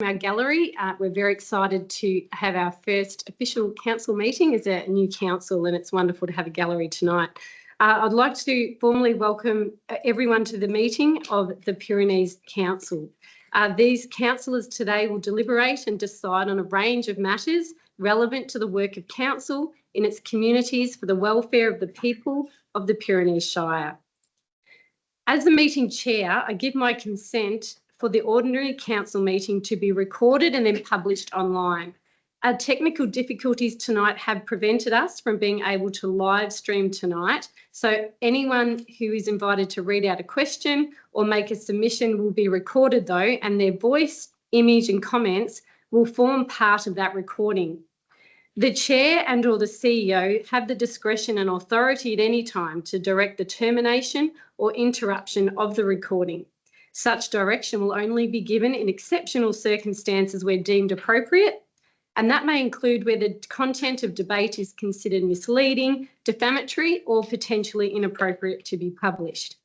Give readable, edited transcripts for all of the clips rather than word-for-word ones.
our gallery. We're very excited to have our first official council meeting as a new council, and it's wonderful to have a gallery tonight. I'd like to formally welcome everyone to the meeting of the Pyrenees Council. These councillors today will deliberate and decide on a range of matters relevant to the work of council in its communities for the welfare of the people of the Pyrenees Shire. As the meeting chair, I give my consent for the ordinary council meeting to be recorded and then published online. Our technical difficulties tonight have prevented us from being able to live stream tonight. So anyone who is invited to read out a question or make a submission will be recorded though, and their voice, image and comments will form part of that recording. The chair and or the CEO have the discretion and authority at any time to direct the termination or interruption of the recording. Such direction will only be given in exceptional circumstances where deemed appropriate, and that may include where the content of debate is considered misleading, defamatory, or potentially inappropriate to be published.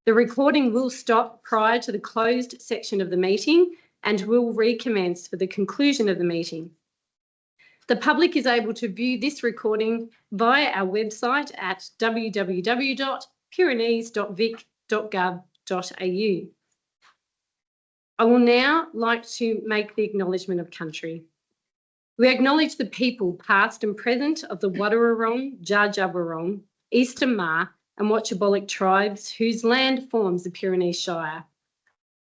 The recording will stop prior to the closed section of the meeting and will recommence for the conclusion of the meeting. The public is able to view this recording via our website at www.pyrenees.vic.gov.au. I will now like to make the acknowledgement of country. We acknowledge the people, past and present, of the Wadawurrung, Dja Dja Wurrung, Eastern Ma and Watchabolic tribes whose land forms the Pyrenees Shire.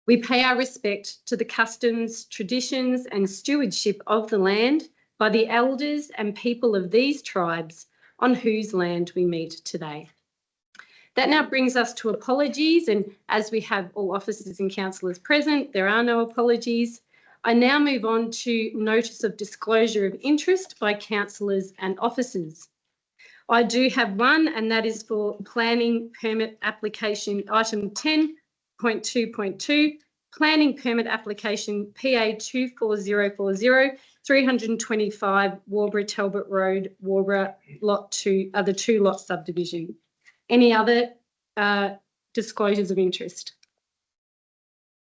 We pay our respect to the customs, traditions and stewardship of the land by the elders and people of these tribes on whose land we meet today. That now brings us to apologies, and as we have all officers and councillors present, there are no apologies. I now move on to notice of disclosure of interest by councillors and officers. I do have one, and that is for planning permit application item 10.2.2, planning permit application PA 24040, 325 Warborough Talbot Road, Warborough Lot 2, the 2-lot subdivision. Any other disclosures of interest?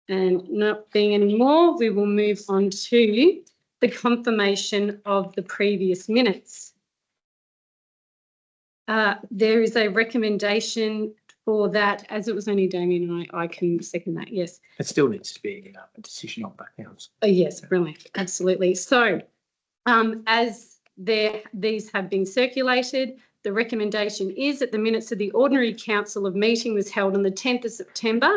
And not being any more, we will move on to the confirmation of the previous minutes. There is a recommendation for that, as it was only Damien and I can second that, yes. It still needs to be a decision on back house. Oh, yes, brilliant, absolutely. So as these have been circulated, the recommendation is that the minutes of the ordinary council of meeting was held on the 10th of September,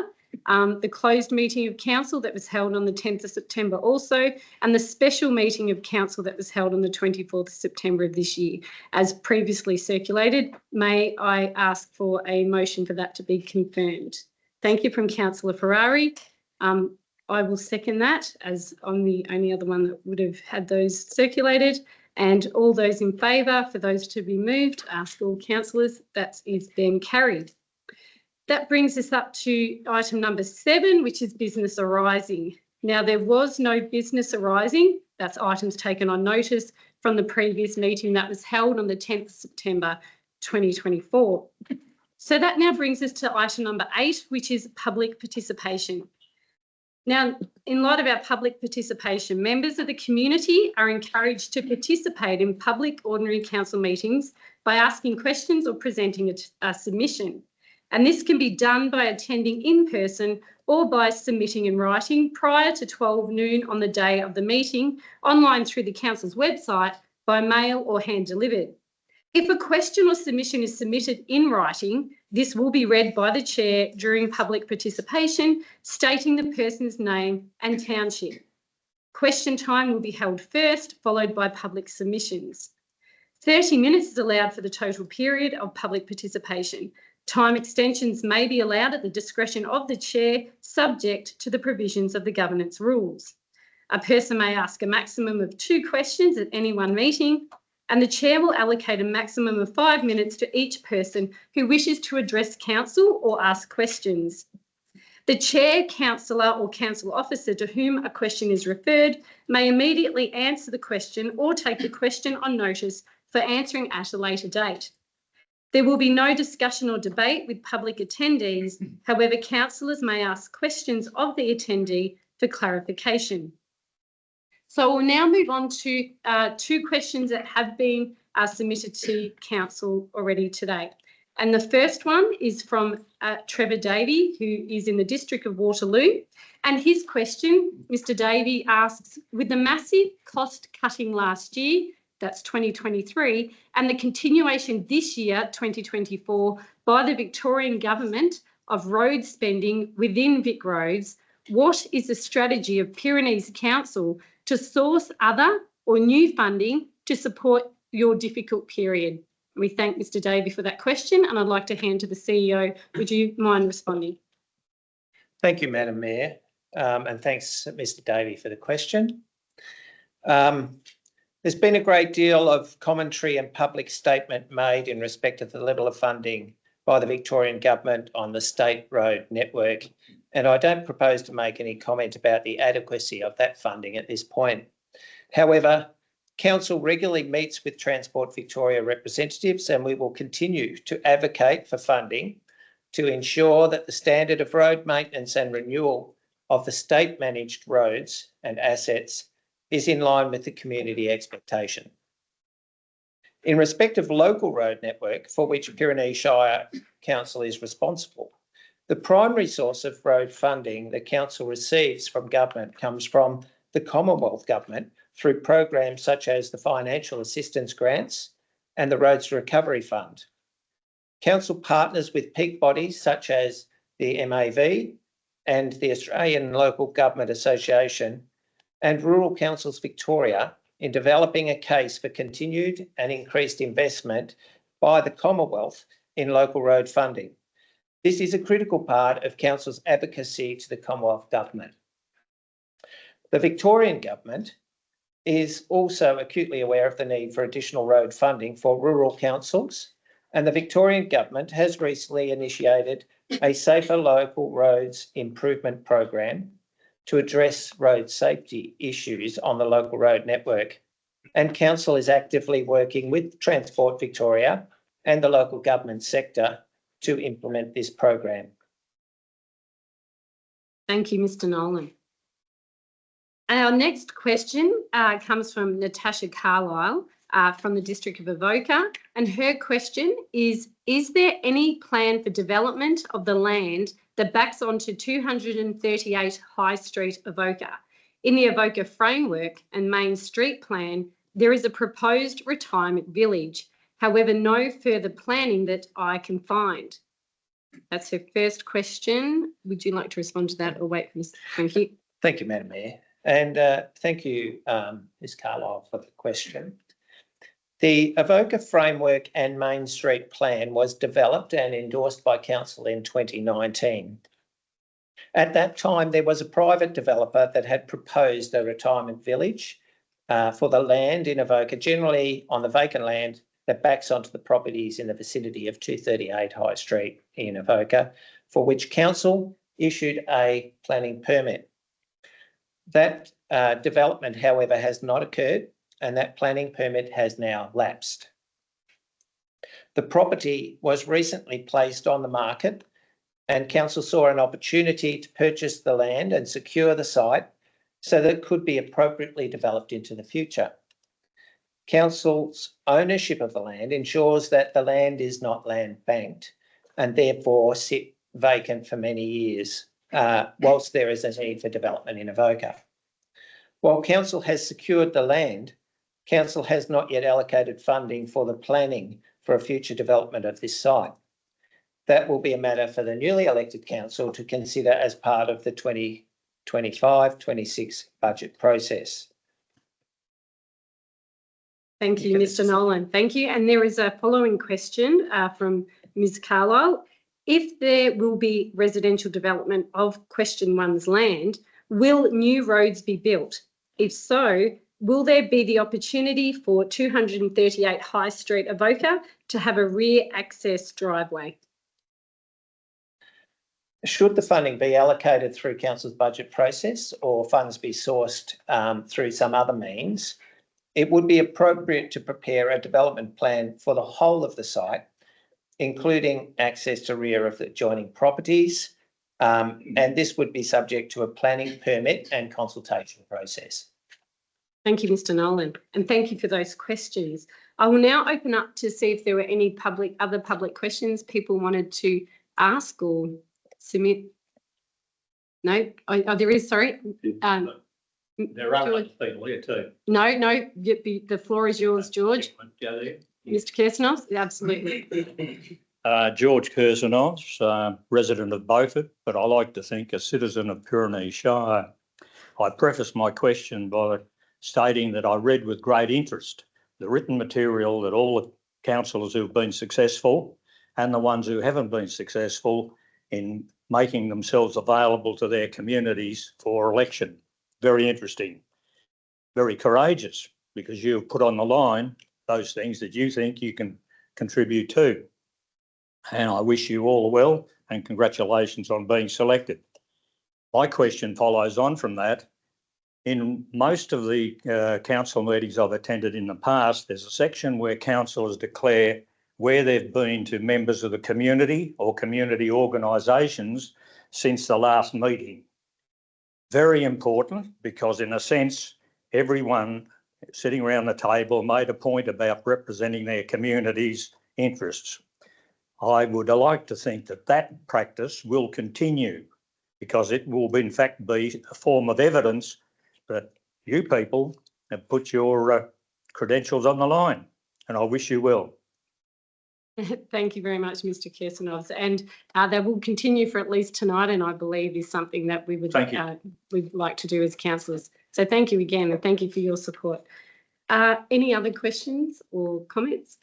the closed meeting of council that was held on the 10th of September also, and the special meeting of council that was held on the 24th of September of this year, as previously circulated. May I ask for a motion for that to be confirmed? Thank you from Councillor Ferrari. I will second that, as I'm the only other one that would have had those circulated. And all those in favour for those to be moved, ask all councillors, that is then carried. That brings us up to item number 7, which is business arising. Now, there was no business arising. That's items taken on notice from the previous meeting that was held on the 10th of September 2024. So that now brings us to item number 8, which is public participation. Now, in light of our public participation, members of the community are encouraged to participate in public ordinary council meetings by asking questions or presenting a submission. And this can be done by attending in person or by submitting in writing prior to 12 noon on the day of the meeting, online through the council's website, by mail or hand delivered. If a question or submission is submitted in writing, this will be read by the chair during public participation, stating the person's name and township. Question time will be held first, followed by public submissions. 30 minutes is allowed for the total period of public participation. Time extensions may be allowed at the discretion of the chair, subject to the provisions of the governance rules. A person may ask a maximum of 2 questions at any one meeting, and the chair will allocate a maximum of 5 minutes to each person who wishes to address council or ask questions. The chair, councillor or council officer to whom a question is referred may immediately answer the question or take the question on notice for answering at a later date. There will be no discussion or debate with public attendees. However, councillors may ask questions of the attendee for clarification. So we'll now move on to two questions that have been submitted to Council already today. And the first one is from Trevor Davey, who is in the District of Waterloo. And his question, Mr. Davey asks, with the massive cost cutting last year, that's 2023, and the continuation this year, 2024, by the Victorian Government of road spending within Vic Roads, what is the strategy of Pyrenees Council to source other or new funding to support your difficult period? We thank Mr. Davey for that question, and I'd like to hand to the CEO. Would you mind responding? Thank you, Madam Mayor, and thanks, Mr. Davey, for the question. There's been a great deal of commentary and public statement made in respect of the level of funding by the Victorian Government on the state road network, and I don't propose to make any comment about the adequacy of that funding at this point. However, Council regularly meets with Transport Victoria representatives, and we will continue to advocate for funding to ensure that the standard of road maintenance and renewal of the state-managed roads and assets is in line with the community expectation. In respect of local road network, for which Pyrenees Shire Council is responsible, the primary source of road funding the Council receives from government comes from the Commonwealth Government through programs such as the Financial Assistance Grants and the Roads Recovery Fund. Council partners with peak bodies such as the MAV and the Australian Local Government Association and Rural Councils Victoria in developing a case for continued and increased investment by the Commonwealth in local road funding. This is a critical part of Council's advocacy to the Commonwealth Government. The Victorian Government is also acutely aware of the need for additional road funding for rural councils, and the Victorian Government has recently initiated a Safer Local Roads Improvement Program to address road safety issues on the local road network, and Council is actively working with Transport Victoria and the local government sector to implement this program. Thank you, Mr. Nolan. Our next question comes from Natasha Carlisle from the District of Avoca, and her question is there any plan for development of the land that backs onto 238 High Street, Avoca? In the Avoca Framework and Main Street Plan, there is a proposed retirement village. However, no further planning that I can find. That's her first question. Would you like to respond to that or wait for this? Thank you. Thank you, Madam Mayor. And thank you, Ms. Carlisle, for the question. The Avoca Framework and Main Street Plan was developed and endorsed by Council in 2019. At that time, there was a private developer that had proposed a retirement village for the land in Avoca, generally on the vacant land that backs onto the properties in the vicinity of 238 High Street in Avoca, for which Council issued a planning permit. That development, however, has not occurred, and that planning permit has now lapsed. The property was recently placed on the market, and Council saw an opportunity to purchase the land and secure the site so that it could be appropriately developed into the future. Council's ownership of the land ensures that the land is not land banked and therefore sit vacant for many years, whilst there is a need for development in Avoca. While Council has secured the land, Council has not yet allocated funding for the planning for a future development of this site. That will be a matter for the newly elected Council to consider as part of the 2025-26 budget process. Thank you, Mr. Nolan. Thank you. And there is a following question from Ms. Carlisle. If there will be residential development of question one's land, will new roads be built? If so, will there be the opportunity for 238 High Street, Avoca, to have a rear access driveway? Should the funding be allocated through Council's budget process or funds be sourced through some other means, it would be appropriate to prepare a development plan for the whole of the site, including access to rear of the adjoining properties, and this would be subject to a planning permit and consultation process. Thank you, Mr. Nolan, and thank you for those questions. I will now open up to see if there were any other public questions people wanted to ask or submit. No, there is, sorry. There are other people here too. No, the floor is yours, George. Mr. Kirsanov, absolutely. George Kirsanos, resident of Beaufort, but I like to think a citizen of Pyrenees Shire. I preface my question by stating that I read with great interest the written material that all the councillors who've been successful and the ones who haven't been successful in making themselves available to their communities for election. Very interesting, very courageous, because you've put on the line those things that you think you can contribute to. And I wish you all well and congratulations on being selected. My question follows on from that. In most of the council meetings I've attended in the past, there's a section where councillors declare where they've been to members of the community or community organisations since the last meeting. Very important, because in a sense, everyone sitting around the table made a point about representing their community's interests. I would like to think that that practice will continue, because it will in fact be a form of evidence that you people have put your credentials on the line, and I wish you well. Thank you very much, Mr. Kirsanov. And that will continue for at least tonight, and I believe is something that we would we'd like to do as councillors. So thank you again, and thank you for your support. Any other questions or comments?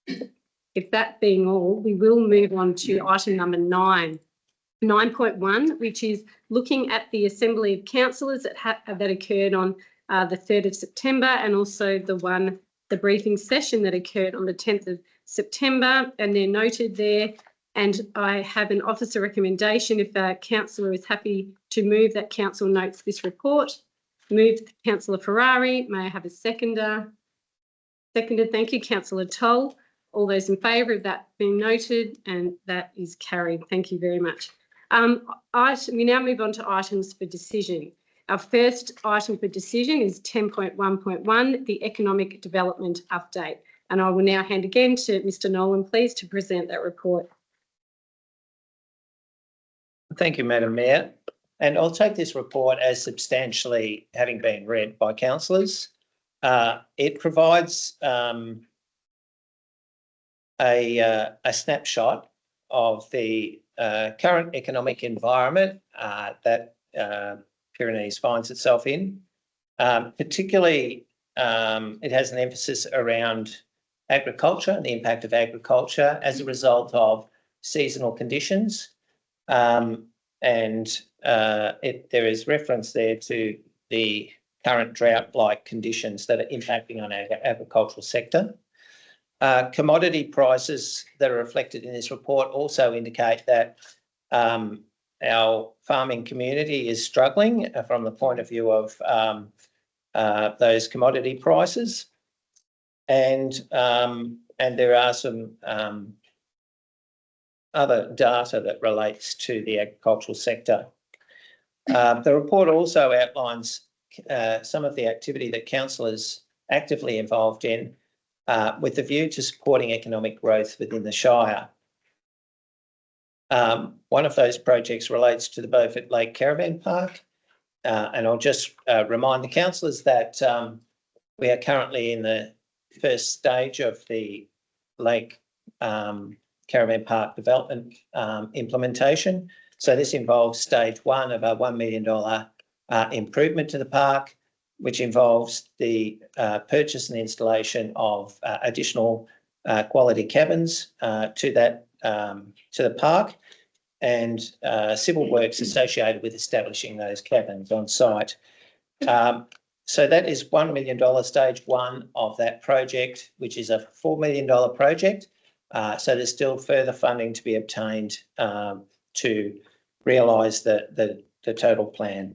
If that being all, we will move on to item number 9.1, which is looking at the Assembly of Councillors that occurred on the 3rd of September, and also the briefing session that occurred on the 10th of September, and they're noted there. And I have an officer recommendation. If a councillor is happy to move, that council notes this report. Moved, Councillor Ferrari. May I have a seconder? Seconded, thank you, Councillor Toll. All those in favour of that being noted, and that is carried. Thank you very much. We now move on to items for decision. Our first item for decision is 10.1.1, the Economic Development Update. And I will now hand again to Mr. Nolan, please, to present that report. Thank you, Madam Mayor. And I'll take this report as substantially having been read by councillors. It provides a snapshot of the current economic environment that Pyrenees finds itself in. Particularly, it has an emphasis around agriculture and the impact of agriculture as a result of seasonal conditions. There is reference there to the current drought-like conditions that are impacting on our agricultural sector. Commodity prices that are reflected in this report also indicate that our farming community is struggling from the point of view of those commodity prices, and there are some other data that relates to the agricultural sector. The report also outlines some of the activity that councillors actively involved in with the view to supporting economic growth within the Shire. One of those projects relates to the Beaufort Lake Caravan Park, and I'll just remind the councillors that we are currently in the first stage of the Lake Caravan Park development implementation. So this involves stage 1 of a $1 million improvement to the park, which involves the purchase and installation of additional quality cabins to the park, and civil works associated with establishing those cabins on site. So that is $1 million stage 1 of that project, which is a $4 million project. So there's still further funding to be obtained to realise the total plan.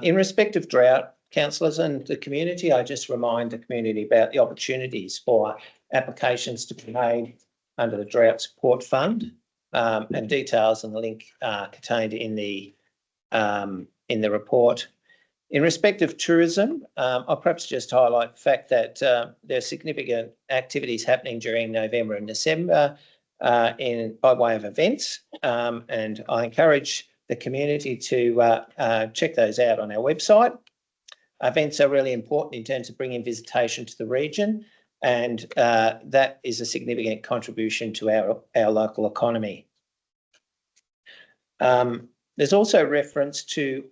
In respect of drought, councillors and the community, I just remind the community about the opportunities for applications to be made under the Drought Support Fund, and details and the link contained in the report. In respect of tourism, I'll perhaps just highlight the fact that there are significant activities happening during November and December by way of events, and I encourage the community to check those out on our website. Events are really important in terms of bringing visitation to the region, and that is a significant contribution to our local economy. There's also reference to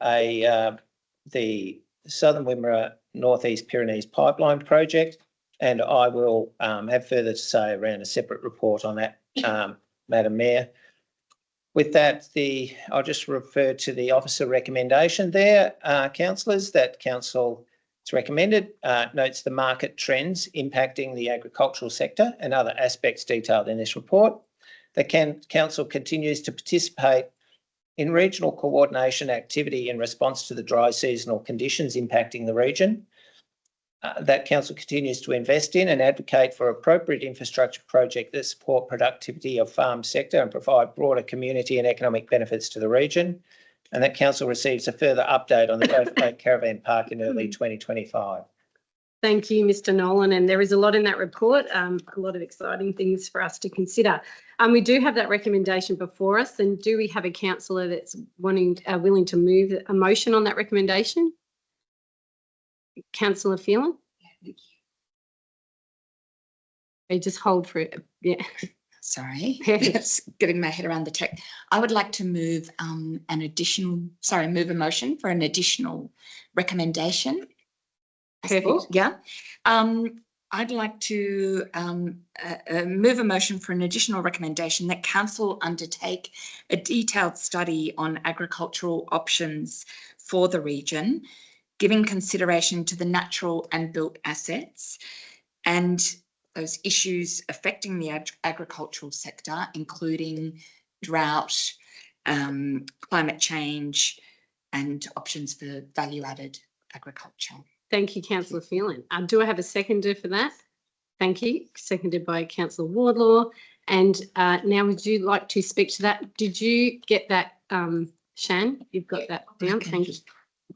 the Southern Wimmera Northeast Pyrenees Pipeline project, and I will have further to say around a separate report on that, Madam Mayor. With that, I'll just refer to the officer recommendation there, councillors, that council it's recommended notes the market trends impacting the agricultural sector and other aspects detailed in this report. The council continues to participate in regional coordination activity in response to the dry seasonal conditions impacting the region. That council continues to invest in and advocate for appropriate infrastructure projects that support productivity of farm sector and provide broader community and economic benefits to the region. And that council receives a further update on the Beaufort Lake Caravan Park in early 2025. Thank you, Mr. Nolan. And there is a lot in that report, a lot of exciting things for us to consider. We do have that recommendation before us. And do we have a councillor that's willing to move a motion on that recommendation? Councillor Phelan? Yeah, you just hold for it. Yeah. sorry, it's getting my head around the tech. I would like to move move a motion for an additional recommendation. Perfect. Yeah. I'd like to move a motion for an additional recommendation that council undertake a detailed study on agricultural options for the region, giving consideration to the natural and built assets and those issues affecting the agricultural sector, including drought, climate change, and options for value-added agriculture. Thank you, Councillor Phelan. Do I have a seconder for that? Thank you. Seconded by Councillor Wardlaw. And now would you like to speak to that? Did you get that, Shan? You've got that down. Thank you.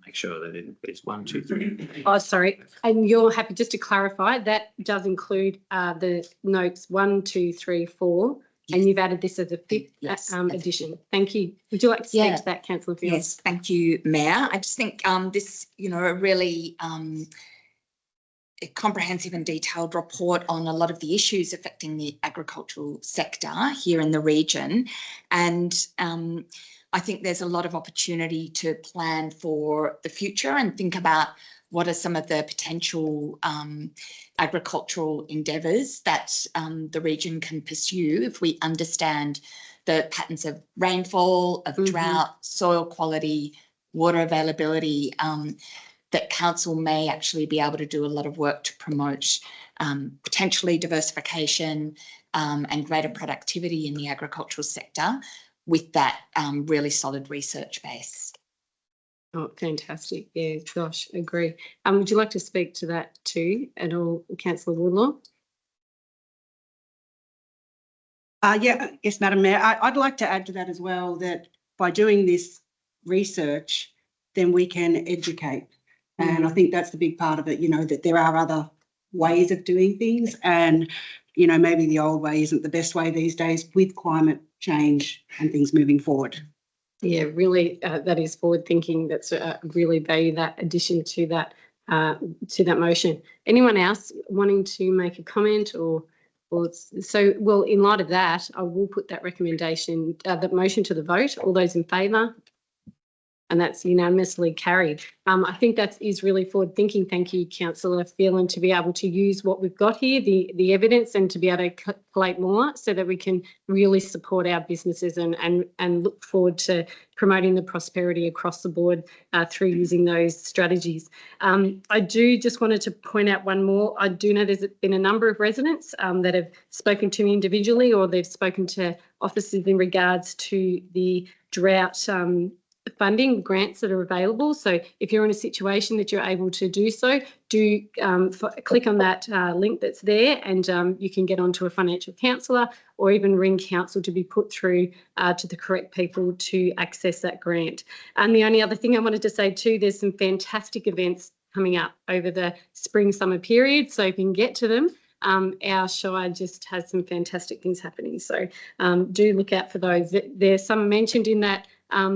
Make sure that it's 1, 2, 3. Oh, sorry. And you're happy, just to clarify, that does include the notes 1, 2, 3, 4. Yes. And you've added this as a fifth addition. Thank you. Would you like to speak to that, Councillor Fields? Yes, thank you, Mayor. I just think this, a really a comprehensive and detailed report on a lot of the issues affecting the agricultural sector here in the region. And I think there's a lot of opportunity to plan for the future and think about what are some of the potential agricultural endeavours that the region can pursue if we understand the patterns of rainfall, of drought, soil quality, water availability, that council may actually be able to do a lot of work to promote potentially diversification and greater productivity in the agricultural sector with that really solid research base. Oh, fantastic. Yeah, gosh, agree. Would you like to speak to that too at all, Councillor Wardlaw? Yes, Madam Mayor. I'd like to add to that as well that by doing this research, then we can educate. And I think that's the big part of it, that there are other ways of doing things and, maybe the old way isn't the best way these days with climate change and things moving forward. Yeah, really, that is forward thinking. That's really value that addition to that motion. Anyone else wanting to make a comment or well, in light of that, I will put that recommendation, that motion to the vote. All those in favour? And that's unanimously carried. I think that is really forward thinking. Thank you, Councillor Phelan, to be able to use what we've got here, the evidence, and to be able to collate more so that we can really support our businesses and look forward to promoting the prosperity across the board through using those strategies. I do just wanted to point out one more. I do know there's been a number of residents that have spoken to me individually, or they've spoken to officers in regards to the drought funding grants that are available. So if you're in a situation that you're able to do so, do click on that link that's there, and you can get onto a financial counsellor or even ring council to be put through to the correct people to access that grant. And the only other thing I wanted to say too, there's some fantastic events coming up over the spring summer period. So if you can get to them, our Shire just has some fantastic things happening. So do look out for those. There's some mentioned in that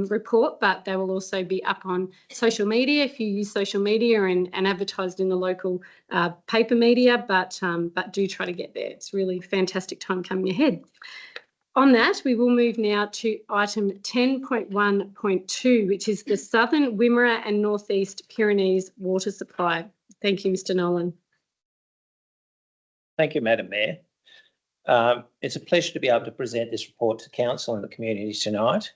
report, but they will also be up on social media if you use social media, and advertised in the local paper media, but do try to get there. It's really fantastic time coming ahead. On that, we will move now to item 10.1.2, which is the Southern Wimmera and North East Pyrenees water supply. Thank you, Mr. Nolan. Thank you, Madam Mayor. It's a pleasure to be able to present this report to Council and the community tonight.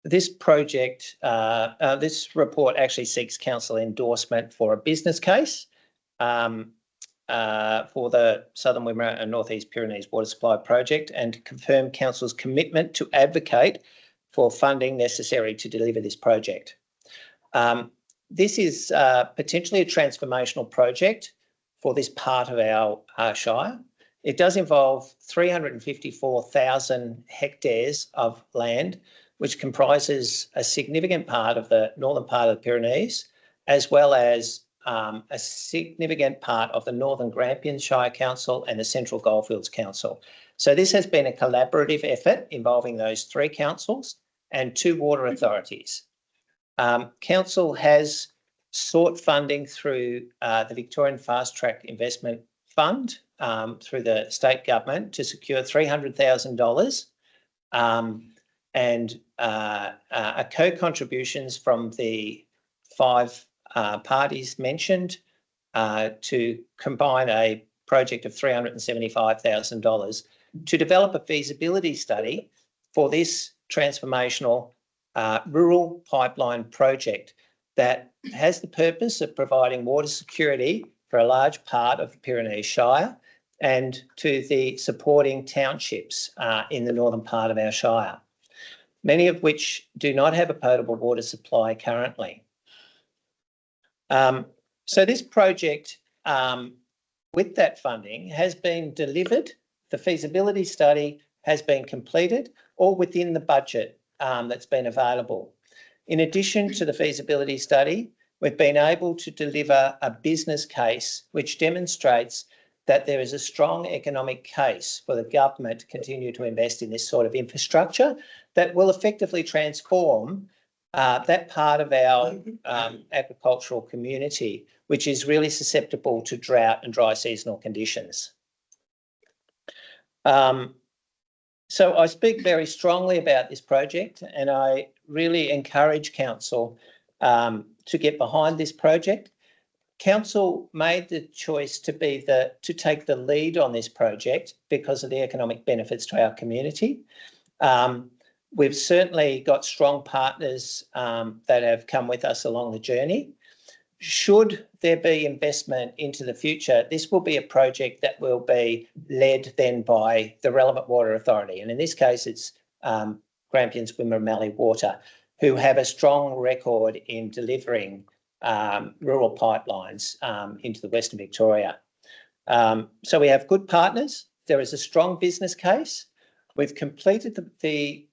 This project, this report actually seeks Council endorsement for a business case for the Southern Wimmera and North East Pyrenees water supply project, and to confirm Council's commitment to advocate for funding necessary to deliver this project. This is potentially a transformational project for this part of our Shire. It does involve 354,000 hectares of land, which comprises a significant part of the northern part of the Pyrenees, as well as a significant part of the Northern Grampians Shire Council and the Central Goldfields Council. So this has been a collaborative effort involving those three councils and two water authorities. Council has sought funding through the Victorian Fast Track Investment Fund through the state government to secure $300,000 and co-contributions from the five parties mentioned to combine a project of $375,000 to develop a feasibility study for this transformational rural pipeline project that has the purpose of providing water security for a large part of the Pyrenees Shire and to the supporting townships in the northern part of our Shire, many of which do not have a potable water supply currently. So this project, with that funding, has been delivered. The feasibility study has been completed, all within the budget that's been available. In addition to the feasibility study, we've been able to deliver a business case which demonstrates that there is a strong economic case for the government to continue to invest in this sort of infrastructure that will effectively transform that part of our agricultural community, which is really susceptible to drought and dry seasonal conditions. So I speak very strongly about this project, and I really encourage Council to get behind this project. Council made the choice to take the lead on this project because of the economic benefits to our community. We've certainly got strong partners that have come with us along the journey. Should there be investment into the future, this will be a project that will be led then by the relevant water authority. And in this case, it's Grampians Wimmera Mallee Water, who have a strong record in delivering rural pipelines into the Western Victoria. So we have good partners. There is a strong business case. We've completed the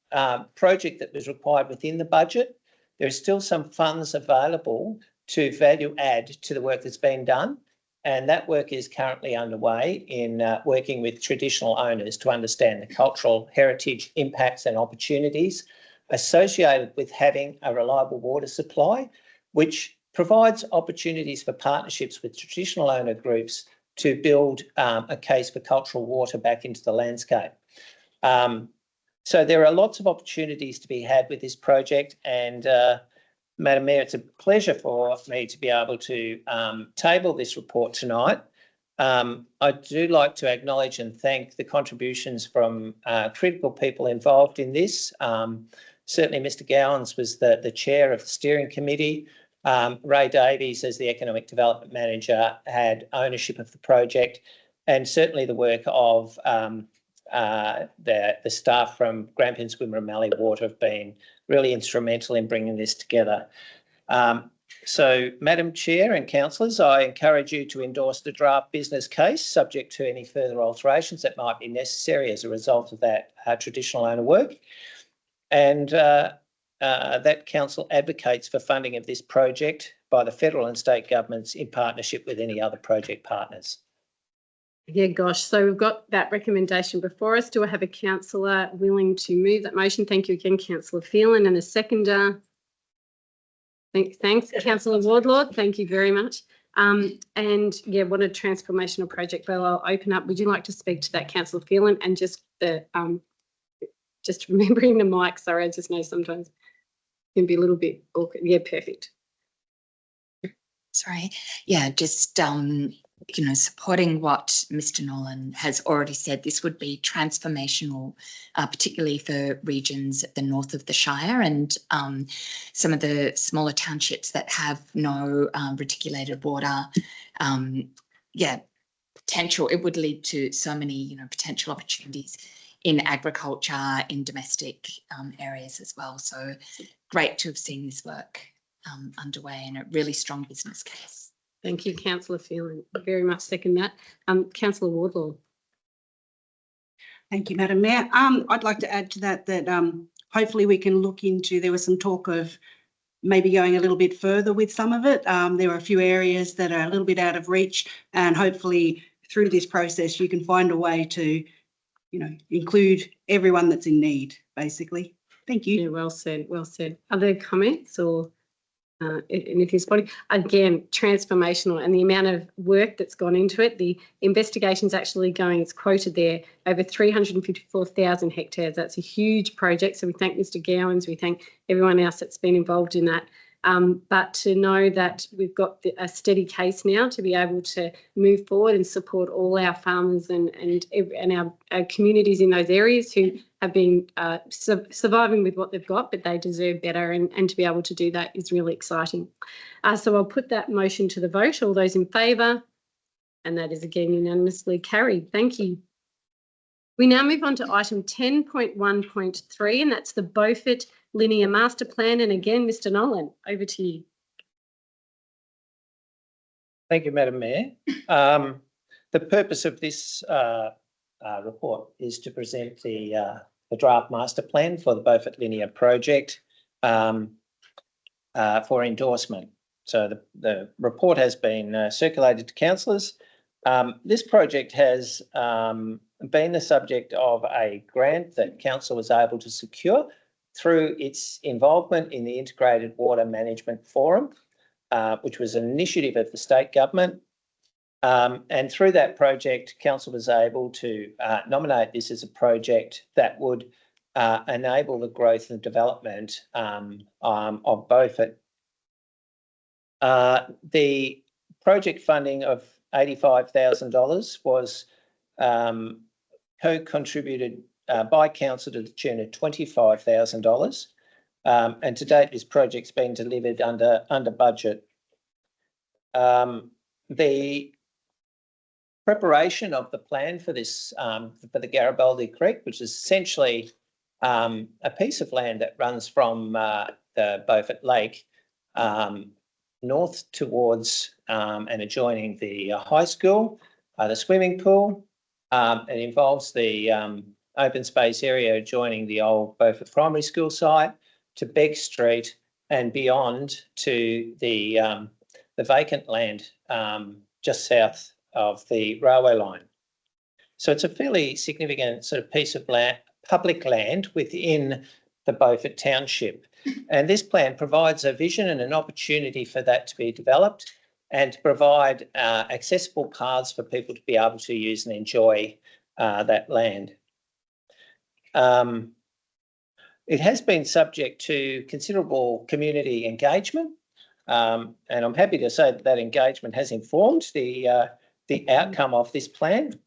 project that was required within the budget. There is still some funds available to value add to the work that's been done. And that work is currently underway in working with traditional owners to understand the cultural heritage impacts and opportunities associated with having a reliable water supply, which provides opportunities for partnerships with traditional owner groups to build a case for cultural water back into the landscape. So there are lots of opportunities to be had with this project, and Madam Mayor, it's a pleasure for me to be able to table this report tonight. I do like to acknowledge and thank the contributions from critical people involved in this. Certainly Mr Gowans was the chair of the steering committee. Ray Davies, as the Economic Development Manager, had ownership of the project, and certainly the work of the staff from Grampians, Wimmera and Mallee Water have been really instrumental in bringing this together. So, Madam Chair and councillors, I encourage you to endorse the draft business case, subject to any further alterations that might be necessary as a result of that traditional owner work, and that council advocates for funding of this project by the federal and state governments in partnership with any other project partners. Yeah, gosh. So we've got that recommendation before us. Do I have a councillor willing to move that motion? Thank you again, Councillor Phelan, and a seconder. Thanks, Councillor Wardlaw. Thank you very much. And yeah, what a transformational project. Well, I'll open up. Would you like to speak to that, Councillor Phelan? And just remembering the mic. Sorry, I just know sometimes it can be a little bit awkward. Yeah, perfect. Sorry. Yeah, just supporting what Mr. Nolan has already said. This would be transformational, particularly for regions at the north of the Shire and some of the smaller townships that have no reticulated water. Potential. It would lead to so many, potential opportunities in agriculture, in domestic areas as well. So great to have seen this work underway and a really strong business case. Thank you, Councillor Phelan. Very much second that. Councillor Wardlaw. Thank you, Madam Mayor. I'd like to add to that hopefully we can look into, there was some talk of maybe going a little bit further with some of it. There are a few areas that are a little bit out of reach, and hopefully through this process you can find a way to, include everyone that's in need, basically. Thank you. Yeah, well said, well said. Other comments or anything spotty? Again, transformational, and the amount of work that's gone into it. The investigation's actually going, it's quoted there, over 354,000 hectares. That's a huge project. So we thank Mr. Gowans, we thank everyone else that's been involved in that. But to know that we've got a steady case now to be able to move forward and support all our farmers and our communities in those areas who have been surviving with what they've got, but they deserve better, and to be able to do that is really exciting. So I'll put that motion to the vote. All those in favour? And that is again unanimously carried. Thank you. We now move on to item 10.1.3, and that's the Beaufort Linear Master Plan. And again, Mr. Nolan, over to you. Thank you, Madam Mayor. The purpose of this report is to present the draft master plan for the Beaufort Linear project for endorsement. So the report has been circulated to councillors. This project has been the subject of a grant that council was able to secure through its involvement in the Integrated Water Management Forum, which was an initiative of the state government. And through that project, council was able to nominate this as a project that would enable the growth and development of Beaufort. The project funding of $85,000 was co-contributed by council to the tune of $25,000, and to date this project's been delivered under budget. The preparation of the plan for this for the Garibaldi Creek, which is essentially a piece of land that runs from the Beaufort Lake north towards and adjoining the high school, the swimming pool. It involves the open space area adjoining the old Beaufort Primary School site, to Begg Street and beyond to the vacant land just south of the railway line. So it's a fairly significant sort of piece of land, public land within the Beaufort Township. And this plan provides a vision and an opportunity for that to be developed and to provide accessible paths for people to be able to use and enjoy that land. It has been subject to considerable community engagement, and I'm happy to say that that engagement has informed the outcome of this plan.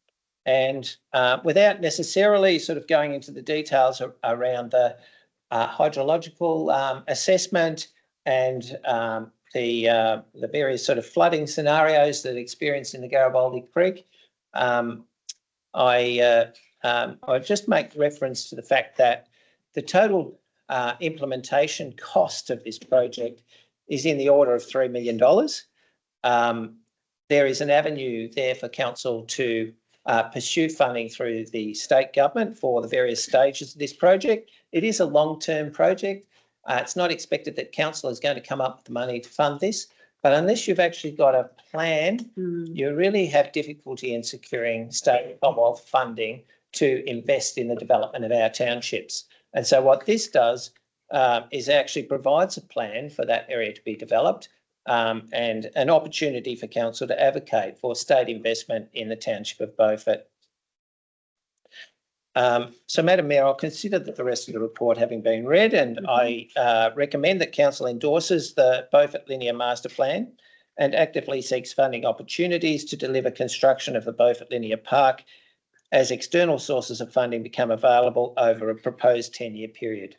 And without necessarily sort of going into the details around the hydrological assessment and the various sort of flooding scenarios that are experienced in the Garibaldi Creek, I I'll just make reference to the fact that the total implementation cost of this project is in the order of $3 million. There is an avenue there for council to pursue funding through the state government for the various stages of this project. It is a long-term project. It's not expected that council is going to come up with the money to fund this, but unless you've actually got a plan, you really have difficulty in securing state and Commonwealth funding to invest in the development of our townships. And so what this does is actually provides a plan for that area to be developed and an opportunity for council to advocate for state investment in the township of Beaufort. So, Madam Mayor, I'll consider that the rest of the report having been read, and I recommend that council endorses the Beaufort Linear Master Plan and actively seeks funding opportunities to deliver construction of the Beaufort Linear Park as external sources of funding become available over a proposed 10-year period.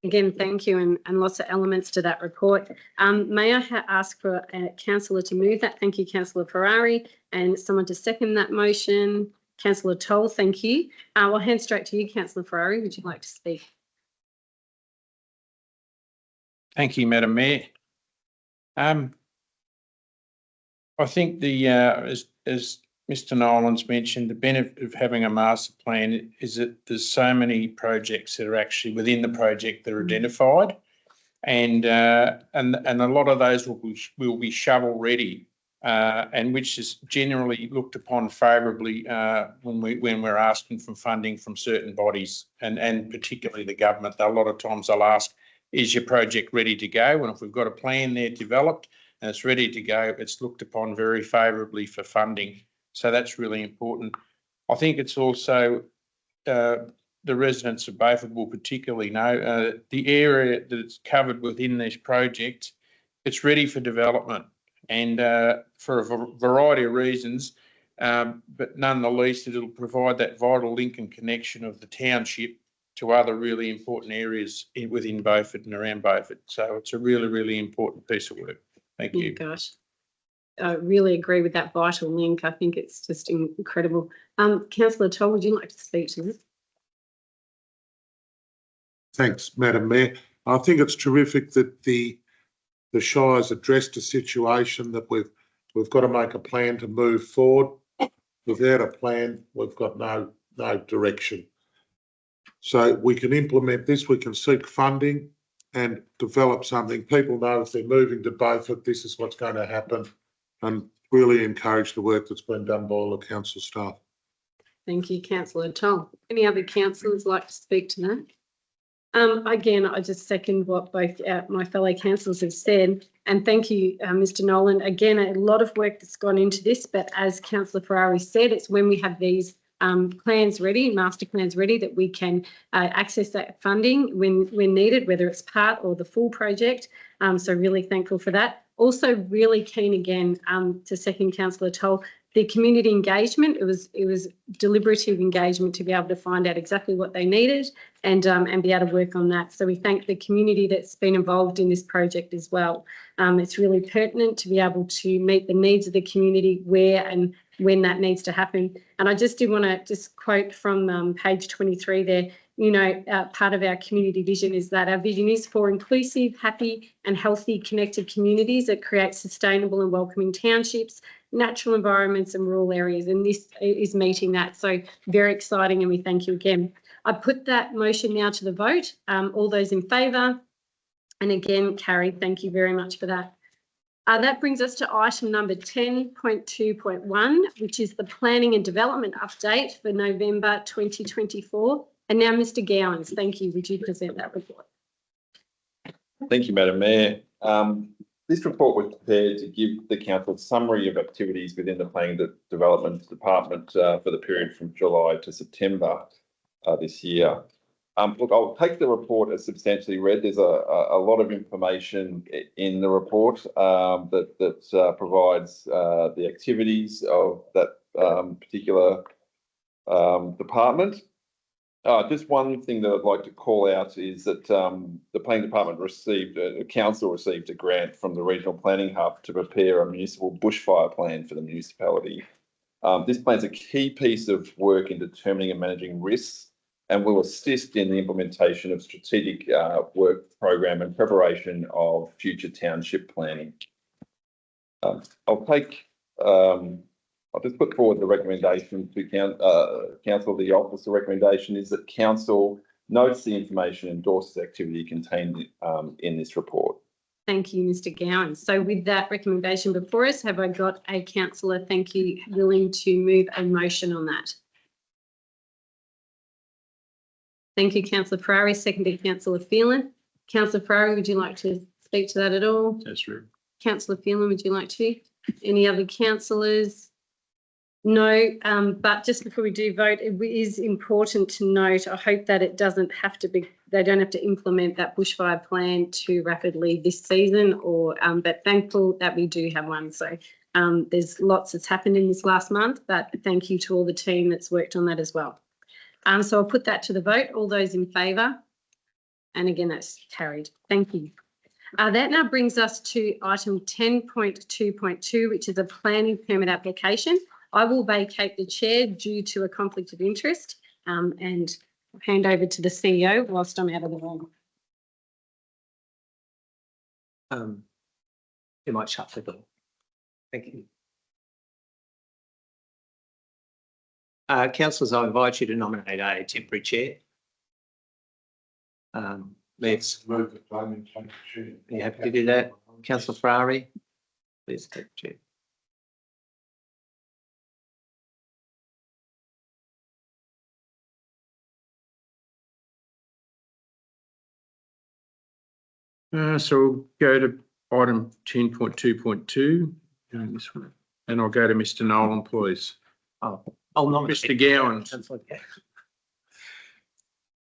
Again, thank you, and lots of elements to that report. May I ask for a councillor to move that? Thank you, Councillor Ferrari, and someone to second that motion. Councillor Toll, thank you. I'll hand straight to you, Councillor Ferrari. Would you like to speak? Thank you, Madam Mayor. I think as Mr. Nolan's mentioned, the benefit of having a master plan is that there's so many projects that are actually within the project that are identified, and a lot of those will be shovel ready, and which is generally looked upon favourably when we're asking for funding from certain bodies, and particularly the government. A lot of times they'll ask, is your project ready to go? And if we've got a plan there developed and it's ready to go, it's looked upon very favourably for funding. So that's really important. I think it's also the residents of Beaufort will particularly know the area that it's covered within this project, it's ready for development, and for a variety of reasons, but none the least, it'll provide that vital link and connection of the township to other really important areas within Beaufort and around Beaufort. So it's a really, really important piece of work. Thank you. Oh, gosh. I really agree with that vital link. I think it's just incredible. Councillor Toll, would you like to speak to this? Thanks, Madam Mayor. I think it's terrific that the Shire's addressed a situation that we've got to make a plan to move forward. Without a plan, we've got no direction. So we can implement this, we can seek funding and develop something. People know if they're moving to Beaufort, this is what's going to happen, and really encourage the work that's been done by all the council staff. Thank you, Councillor Toll. Any other councillors like to speak to that? Again, I just second what both my fellow councillors have said, and thank you, Mr. Nolan. Again, a lot of work that's gone into this, but as Councillor Ferrari said, it's when we have these plans ready, master plans ready, that we can access that funding when needed, whether it's part or the full project. So really thankful for that. Also really keen again to second Councillor Toll, the community engagement. It was deliberative engagement to be able to find out exactly what they needed and be able to work on that. So we thank the community that's been involved in this project as well. It's really pertinent to be able to meet the needs of the community where and when that needs to happen. And I just did want to just quote from page 23 there. You know, part of our community vision is that our vision is for inclusive, happy and healthy connected communities that create sustainable and welcoming townships, natural environments and rural areas, and this is meeting that. So very exciting, and we thank you again. I put that motion now to the vote. All those in favour, and again carried. Thank you very much for that. That brings us to item number 10.2.1, which is the planning and development update for November 2024. And now, Mr. Gowans, thank you. Would you present that report? Thank you, Madam Mayor. This report was prepared to give the council a summary of activities within the Planning and Development Department for the period from July to September this year. Look, I'll take the report as substantially read. There's a lot of information in the report that provides the activities of that particular department. Just one thing that I'd like to call out is that the planning department council received a grant from the Regional Planning Hub to prepare a municipal bushfire plan for the municipality. This plan is a key piece of work in determining and managing risks and will assist in the implementation of strategic work program and preparation of future township planning. I'll just put forward the recommendation to council. The officer recommendation is that council notes the information and endorses activity contained in this report. Thank you, Mr. Gowan. So with that recommendation before us, have I got a councillor, thank you, willing to move a motion on that? Thank you, Councillor Ferrari. Seconded, Councillor Phelan. Councillor Ferrari, would you like to speak to that at all? That's true. Councillor Phelan, would you like to? Any other councillors? No, but just before we do vote, it is important to note, I hope that it doesn't have to be, they don't have to implement that bushfire plan too rapidly this season, or but thankful that we do have one. So there's lots that's happened in this last month, but thank you to all the team that's worked on that as well. So I'll put that to the vote. All those in favour? And again, that's carried. Thank you. That now brings us to item 10.2.2, which is a planning permit application. I will vacate the chair due to a conflict of interest and hand over to the CEO whilst I'm out of the room. You might shut the door. Thank you. Councillors, I invite you to nominate a temporary chair. Let's Move the planning chair. Are you happy to do that? Councillor Ferrari, please take the chair. So we'll go to item 10.2.2, this one, and I'll go to Mr. Nolan, please. Oh, I'll nominate Mr. Gowan.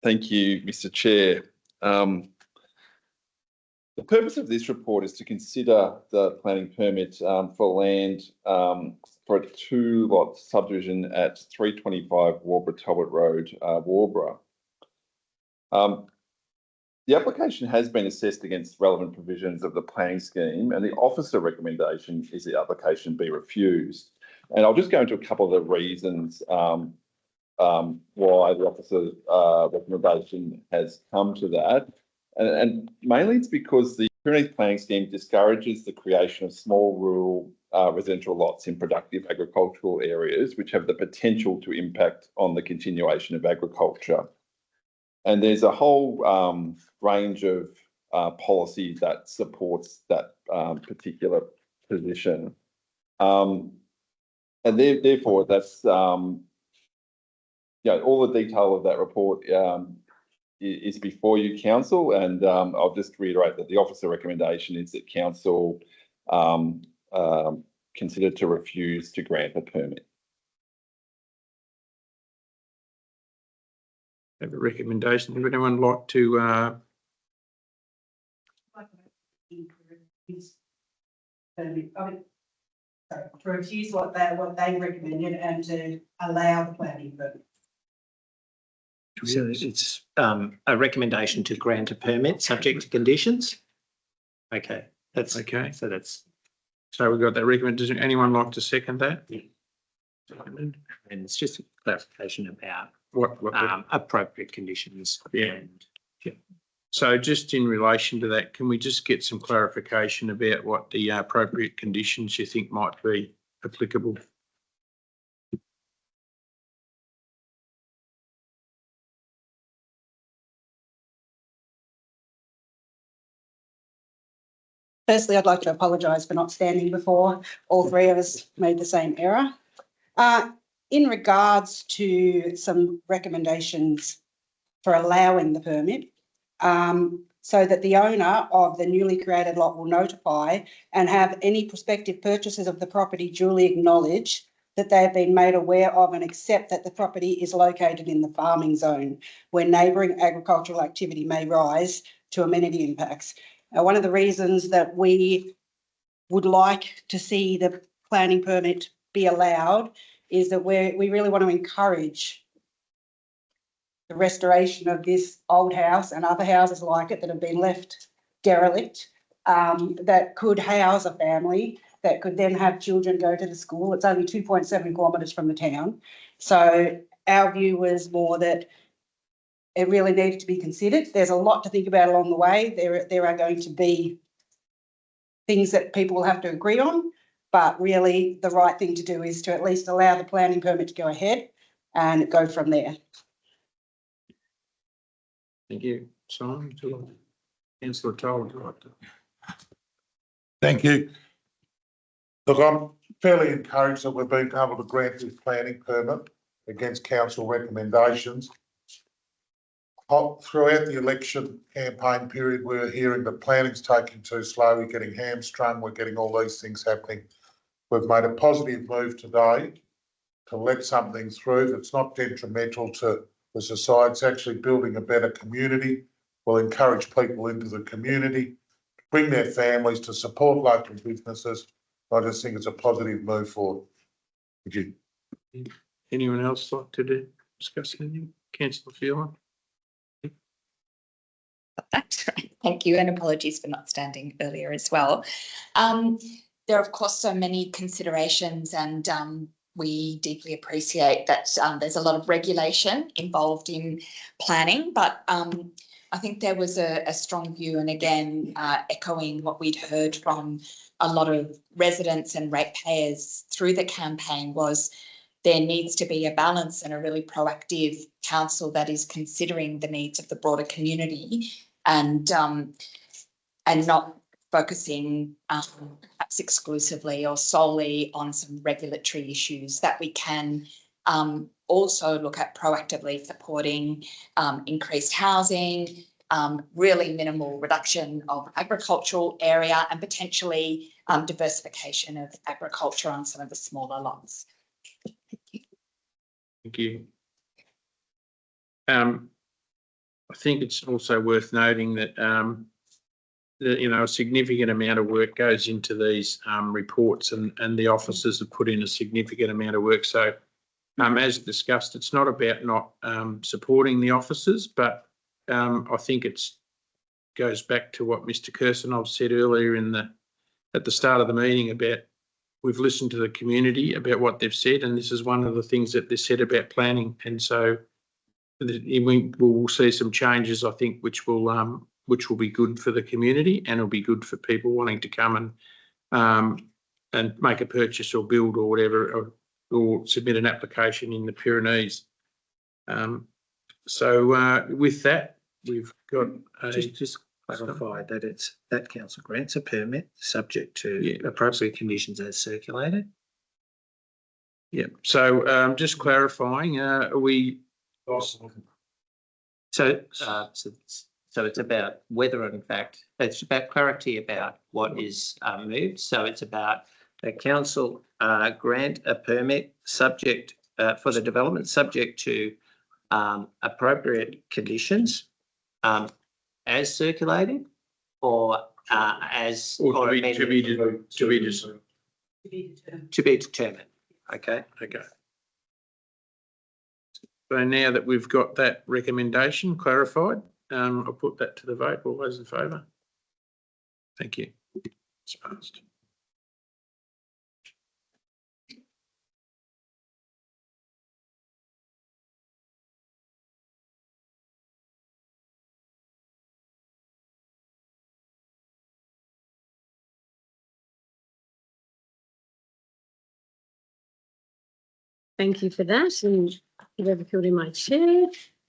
Thank you, Mr. Chair. The purpose of this report is to consider the planning permit for land for a 2-lot subdivision at 325 Warborough Talbot Road, Warborough. The application has been assessed against relevant provisions of the planning scheme, and the officer recommendation is the application be refused. And I'll just go into a couple of the reasons why the officer recommendation has come to that. And mainly it's because the Pyrenees planning scheme discourages the creation of small rural residential lots in productive agricultural areas, which have the potential to impact on the continuation of agriculture. And there's a whole range of policy that supports that particular position. And therefore, that's, all the detail of that report is before you, council, and I'll just reiterate that the officer recommendation is that council consider to refuse to grant a permit. Have a recommendation. Would anyone like to to refuse what they recommended and to allow the planning permit. So it's a recommendation to grant a permit subject to conditions. Okay, that's okay? So that's, So we've got that recommendation. Does anyone like to second that? Yeah. And it's just a clarification about What appropriate conditions. Yeah. And, yeah. So just in relation to that, can we just get some clarification about what the appropriate conditions you think might be applicable? Firstly, I'd like to apologise for not standing before. All three of us made the same error. In regards to some recommendations for allowing the permit, so that the owner of the newly created lot will notify and have any prospective purchasers of the property duly acknowledge that they have been made aware of and accept that the property is located in the farming zone where neighbouring agricultural activity may rise to amenity impacts. One of the reasons that we would like to see the planning permit be allowed is that we really want to encourage the restoration of this old house and other houses like it that have been left derelict, that could house a family that could then have children go to the school. It's only 2.7 kilometres from the town. So our view was more that it really needed to be considered. There's a lot to think about along the way. There are going to be things that people will have to agree on, but really the right thing to do is to at least allow the planning permit to go ahead and go from there. Thank you. Simon, Councillor Toll. Thank you. Look, I'm fairly encouraged that we've been able to grant this planning permit against council recommendations. Throughout the election campaign period, we're hearing that planning's taking too slow, we're getting hamstrung, we're getting all these things happening. We've made a positive move today to let something through that's not detrimental to the society. It's actually building a better community. Will encourage people into the community, bring their families, to support local businesses. I just think it's a positive move forward. Thank you. Anyone else like to discuss anything? Councillor Fiona? Thank you, and apologies for not standing earlier as well. There are, of course, so many considerations, and we deeply appreciate that there's a lot of regulation involved in planning, but I think there was a strong view, and again, echoing what we'd heard from a lot of residents and ratepayers through the campaign, was there needs to be a balance and a really proactive council that is considering the needs of the broader community, and not focusing perhaps exclusively or solely on some regulatory issues, that we can also look at proactively supporting increased housing, really minimal reduction of agricultural area, and potentially diversification of agriculture on some of the smaller lots. Thank you. I think it's also worth noting that a significant amount of work goes into these reports, and the officers have put in a significant amount of work. So, as discussed, it's not about not supporting the officers, but I think it goes back to what Mr. Kirsanov said earlier at the start of the meeting about we've listened to the community about what they've said, and this is one of the things that they said about planning, and so we will see some changes, I think, which will be good for the community, and it'll be good for people wanting to come and make a purchase or build or whatever, or submit an application in the Pyrenees. So with that, we've got just clarify that that council grants a permit subject to appropriate conditions as circulated. Yeah. So just clarifying, are we? So it's about whether, in fact, it's about clarity about what is moved. So it's about the council grant a permit subject for the development subject to appropriate conditions as circulated, or to be determined. Okay. Okay. So now that we've got that recommendation clarified, I'll put that to the vote. All those in favour? Thank you. It's passed. Thank you for that, and whoever filled in my chair.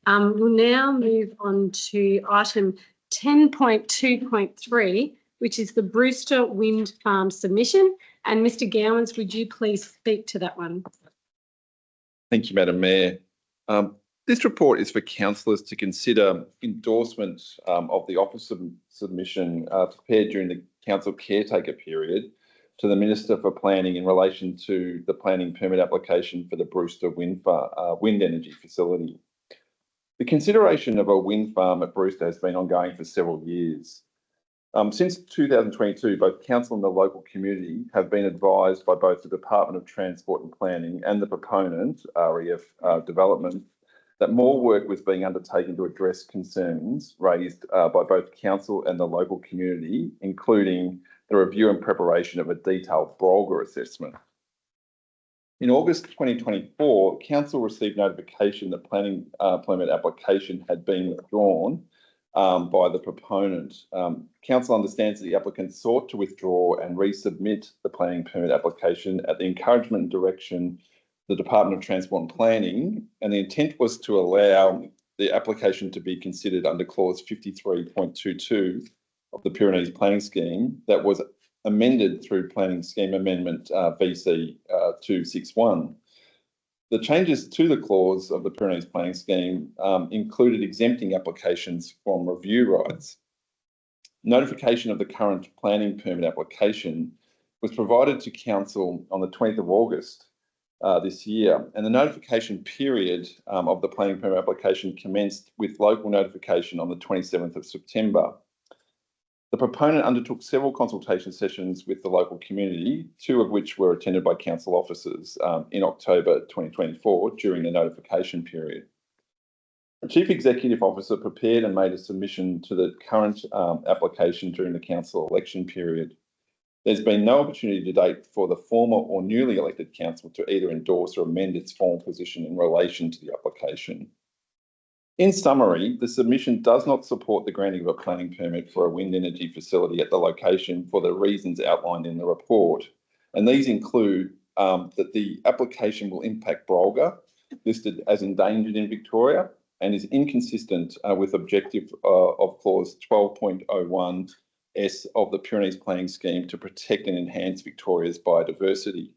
We'll now move on to item 10.2.3, which is the Brewster Wind Farm submission. And Mr. Gowans, would you please speak to that one? Thank you, Madam Mayor. This report is for councillors to consider endorsement of the office submission prepared during the council caretaker period to the Minister for Planning in relation to the planning permit application for the Brewster wind energy facility. The consideration of a wind farm at Brewster has been ongoing for several years. Since 2022, both council and the local community have been advised by both the Department of Transport and Planning and the proponent, REF Development, that more work was being undertaken to address concerns raised by both council and the local community, including the review and preparation of a detailed Brolga assessment. In August 2024, council received notification that planning permit application had been withdrawn by the proponent. Council understands that the applicant sought to withdraw and resubmit the planning permit application at the encouragement and direction of the Department of Transport and Planning, and the intent was to allow the application to be considered under clause 53.22 of the Pyrenees Planning Scheme that was amended through Planning Scheme Amendment VC 261. The changes to the clause of the Pyrenees Planning Scheme included exempting applications from review rights. Notification of the current planning permit application was provided to council on the 20th of August this year, and the notification period of the planning permit application commenced with local notification on the 27th of September. The proponent undertook several consultation sessions with the local community, 2 of which were attended by council officers in October 2024 during the notification period. The Chief Executive Officer prepared and made a submission to the current application during the council election period. There's been no opportunity to date for the former or newly elected council to either endorse or amend its formal position in relation to the application. In summary, the submission does not support the granting of a planning permit for a wind energy facility at the location for the reasons outlined in the report. And these include that the application will impact Brolga, listed as endangered in Victoria, and is inconsistent with objective of clause 12.01 S of the Pyrenees Planning Scheme to protect and enhance Victoria's biodiversity.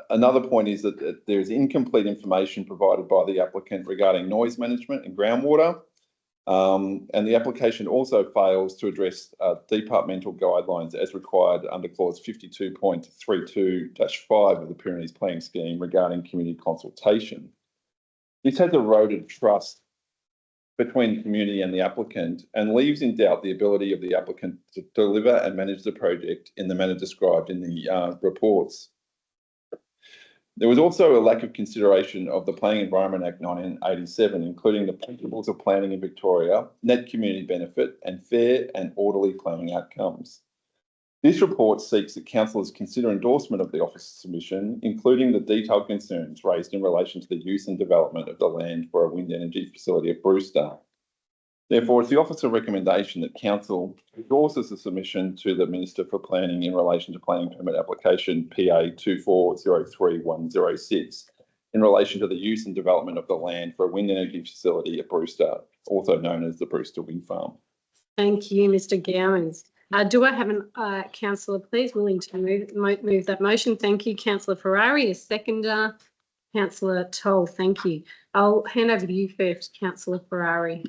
Another point is that there is incomplete information provided by the applicant regarding noise management and groundwater, and the application also fails to address departmental guidelines as required under clause 52.32-5 of the Pyrenees Planning Scheme regarding community consultation. This has eroded trust between the community and the applicant and leaves in doubt the ability of the applicant to deliver and manage the project in the manner described in the reports. There was also a lack of consideration of the Planning Environment Act 1987, including the principles of planning in Victoria, net community benefit, and fair and orderly planning outcomes. This report seeks that councillors consider endorsement of the officer's submission, including the detailed concerns raised in relation to the use and development of the land for a wind energy facility at Brewster. Therefore, it's the officer's recommendation that council endorses the submission to the Minister for Planning in relation to planning permit application PA 2403106 in relation to the use and development of the land for a wind energy facility at Brewster, also known as the Brewster Wind Farm. Thank you, Mr. Gowans. Do I have a councillor, please, willing to move that motion? Thank you. Councillor Ferrari, a seconder. Councillor Toll, thank you. I'll hand over to you first, Councillor Ferrari.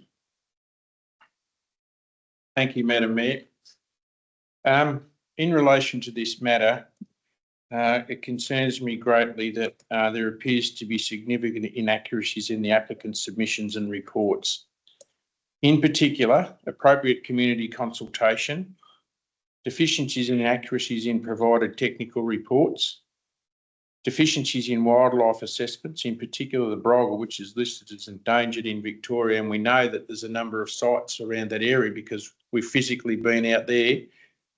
Thank you, Madam Mayor. In relation to this matter, it concerns me greatly that there appears to be significant inaccuracies in the applicant's submissions and reports. In particular, appropriate community consultation, deficiencies and inaccuracies in provided technical reports, deficiencies in wildlife assessments, in particular the Brolga, which is listed as endangered in Victoria, and we know that there's a number of sites around that area because we've physically been out there,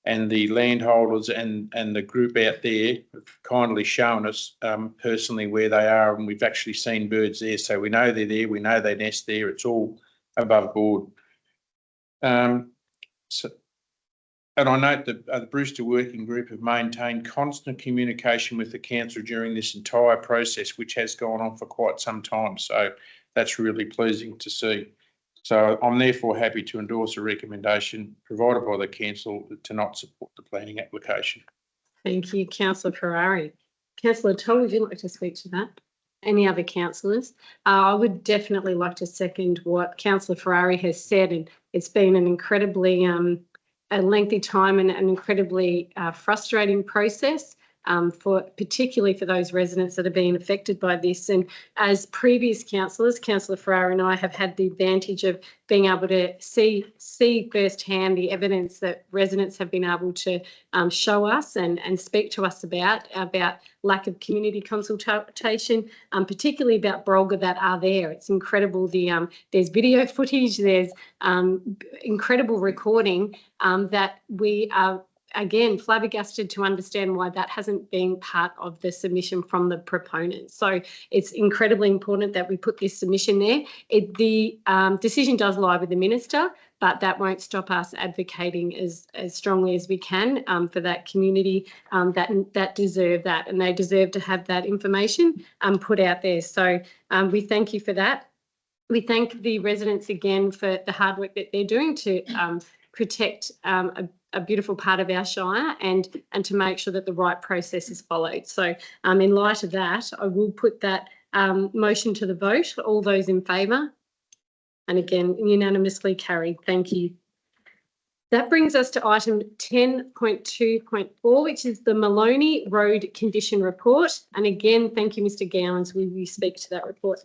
and the landholders and the group out there have kindly shown us personally where they are, and we've actually seen birds there, so we know they're there, we know they nest there, it's all above board. And I note that the Brewster Working Group have maintained constant communication with the council during this entire process, which has gone on for quite some time. So that's really pleasing to see. So I'm therefore happy to endorse a recommendation provided by the council to not support the planning application. Thank you, Councillor Ferrari. Councillor Toll, would you like to speak to that? Any other councillors? I would definitely like to second what Councillor Ferrari has said, and it's been an incredibly a lengthy time and an incredibly frustrating process. particularly for those residents that are being affected by this. And as previous councillors, Councillor Ferrari and I have had the advantage of being able to see firsthand the evidence that residents have been able to show us and speak to us about lack of community consultation, particularly about Brolga that are there. It's incredible. There's video footage, there's incredible recording that we are, again, flabbergasted to understand why that hasn't been part of the submission from the proponents. So it's incredibly important that we put this submission there. The decision does lie with the minister, but that won't stop us advocating as strongly as we can for that community that deserve that, and they deserve to have that information put out there. So we thank you for that. We thank the residents again for the hard work that they're doing to protect a beautiful part of our Shire and to make sure that the right process is followed. So in light of that, I will put that motion to the vote. All those in favour? And again, unanimously carried. Thank you. That brings us to item 10.2.4, which is the Maloney Road Condition Report. And again, thank you, Mr. Gowans. Will you speak to that report?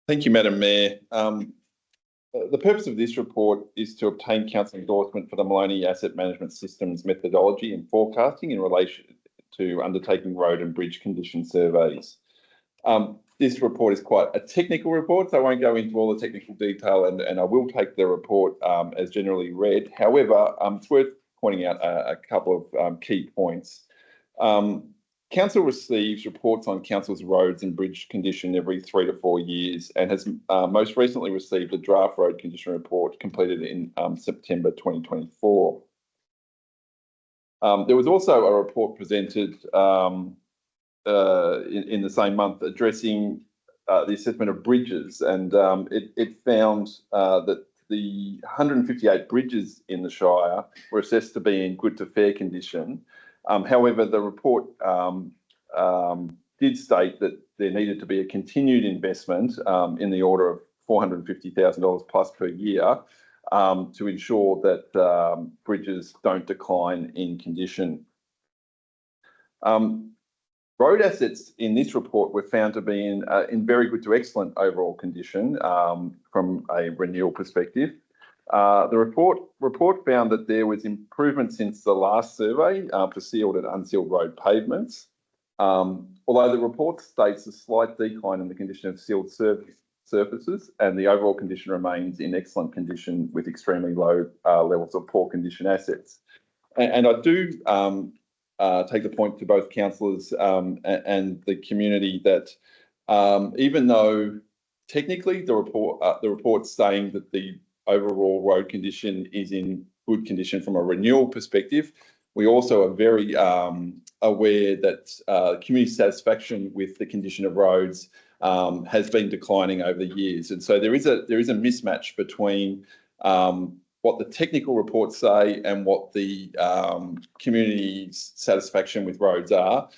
Thank you, Madam Mayor. The purpose of this report is to obtain council endorsement for the Maloney Asset Management Systems methodology and forecasting in relation to undertaking road and bridge condition surveys. This report is quite a technical report, so I won't go into all the technical detail, and I will take the report as generally read. However, it's worth pointing out a couple of key points. Council receives reports on council's roads and bridge condition every 3 to 4 years, and has most recently received a draft road condition report completed in September 2024. There was also a report presented in the same month addressing the assessment of bridges, and it found that the 158 bridges in the Shire were assessed to be in good to fair condition. However, the report did state that there needed to be a continued investment in the order of $450,000 plus per year to ensure that bridges don't decline in condition. Road assets in this report were found to be in very good to excellent overall condition from a renewal perspective. The report found that there was improvement since the last survey for sealed and unsealed road pavements, although the report states a slight decline in the condition of sealed surfaces, and the overall condition remains in excellent condition with extremely low levels of poor condition assets. And I do take the point to both councillors and the community that even though technically the report's saying that the overall road condition is in good condition from a renewal perspective, we also are very aware that community satisfaction with the condition of roads has been declining over the years, and so there is a mismatch between what the technical reports say and what the community's satisfaction with roads are.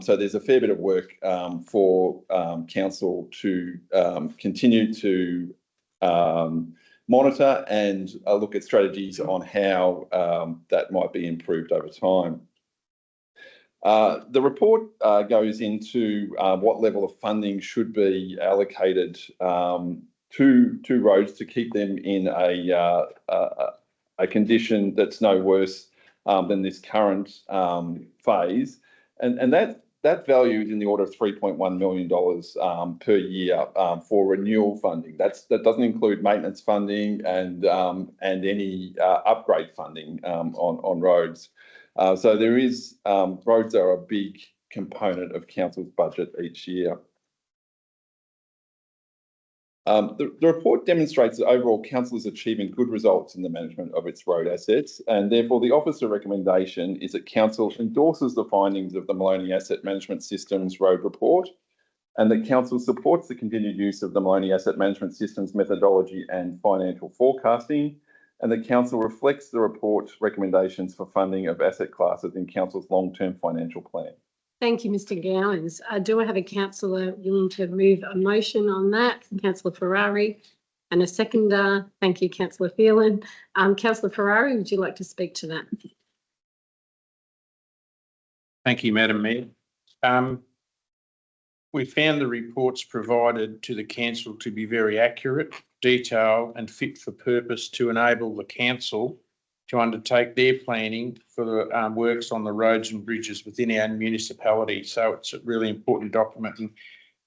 So there's a fair bit of work for council to continue to monitor and look at strategies on how that might be improved over time. The report goes into what level of funding should be allocated to roads to keep them in a condition that's no worse than this current phase, and that value is in the order of $3.1 million per year for renewal funding. That doesn't include maintenance funding and any upgrade funding on roads. So there is roads are a big component of council's budget each year. The report demonstrates that overall council is achieving good results in the management of its road assets, and therefore the officer recommendation is that council endorses the findings of the Maloney Asset Management Systems Road Report, and that council supports the continued use of the Maloney Asset Management Systems methodology and financial forecasting, and that council reflects the report's recommendations for funding of asset classes in council's long-term financial plan. Thank you, Mr. Gowans. Do I have a councillor willing to move a motion on that? Councillor Ferrari, and a seconder. Thank you, Councillor Phelan. Councillor Ferrari, would you like to speak to that? Thank you, Madam Mayor. We found the reports provided to the council to be very accurate, detailed and fit for purpose to enable the council to undertake their planning for the works on the roads and bridges within our municipality. So it's a really important document. And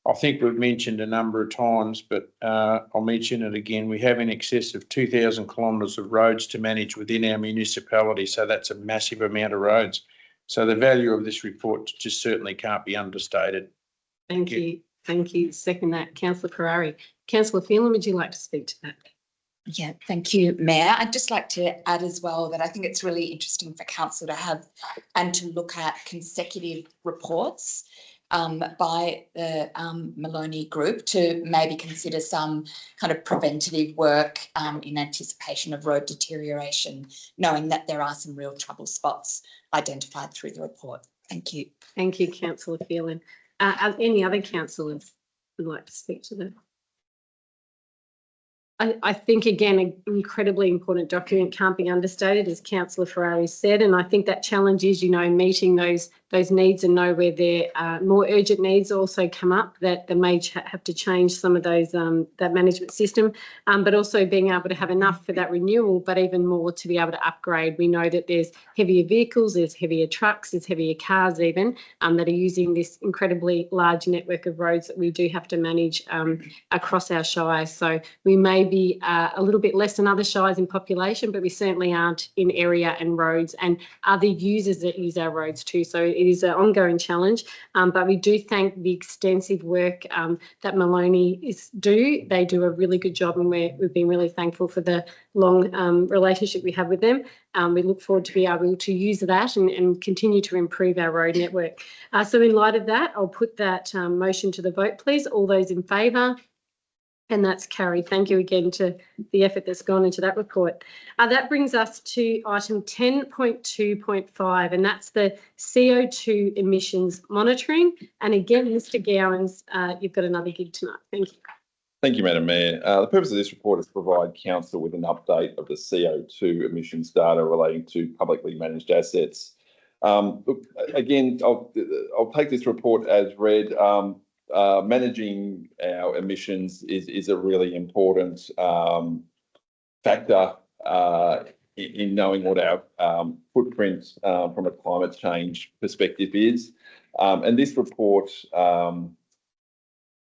I think we've mentioned a number of times, but I'll mention it again. We have in excess of 2,000 kilometres of roads to manage within our municipality. So that's a massive amount of roads. So the value of this report just certainly can't be understated. Thank you. Thank you. Second that, Councillor Ferrari. Councillor Phelan, would you like to speak to that? Yeah, thank you, Mayor. I'd just like to add as well that I think it's really interesting for council to have and to look at consecutive reports by the Maloney Group to maybe consider some kind of preventative work in anticipation of road deterioration, knowing that there are some real trouble spots identified through the report. Thank you. Thank you, Councillor Phelan. Are any other councillors would like to speak to that? I think, again, an incredibly important document, can't be understated, as Councillor Ferrari said, and I think that challenge is, meeting those needs and know where there are more urgent needs also come up that they may have to change some of those, that management system, but also being able to have enough for that renewal, but even more to be able to upgrade. We know that there's heavier vehicles, there's heavier trucks, there's heavier cars even that are using this incredibly large network of roads that we do have to manage across our shire. So we may be a little bit less than other shires in population, but we certainly aren't in area and roads and other users that use our roads too. So it is an ongoing challenge, but we do thank the extensive work that Maloney do. They do a really good job, and we've been really thankful for the long relationship we have with them. We look forward to be able to use that and continue to improve our road network. So in light of that, I'll put that motion to the vote, please. All those in favour? And that's carried. Thank you again to the effort that's gone into that report. That brings us to item 10.2.5, and that's the CO2 emissions monitoring. And again, Mr. Gowans, you've got another gig tonight. Thank you. Thank you, Madam Mayor. The purpose of this report is to provide council with an update of the CO2 emissions data relating to publicly managed assets. Look, again, I'll take this report as read. Managing our emissions is a really important factor in knowing what our footprint from a climate change perspective is. And this report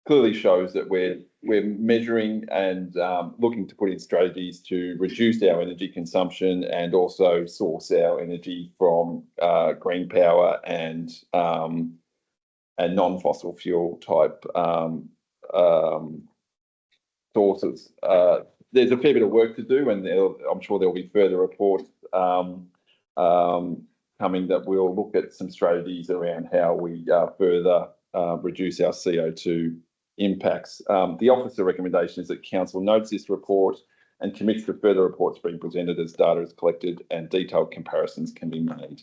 clearly shows that we're measuring and looking to put in strategies to reduce our energy consumption and also source our energy from green power and non-fossil fuel type sources. There's a fair bit of work to do, and I'm sure there'll be further reports coming that will look at some strategies around how we further reduce our CO2 impacts. The Officer recommendation is that Council notes this report and commits to further reports being presented as data is collected and detailed comparisons can be made.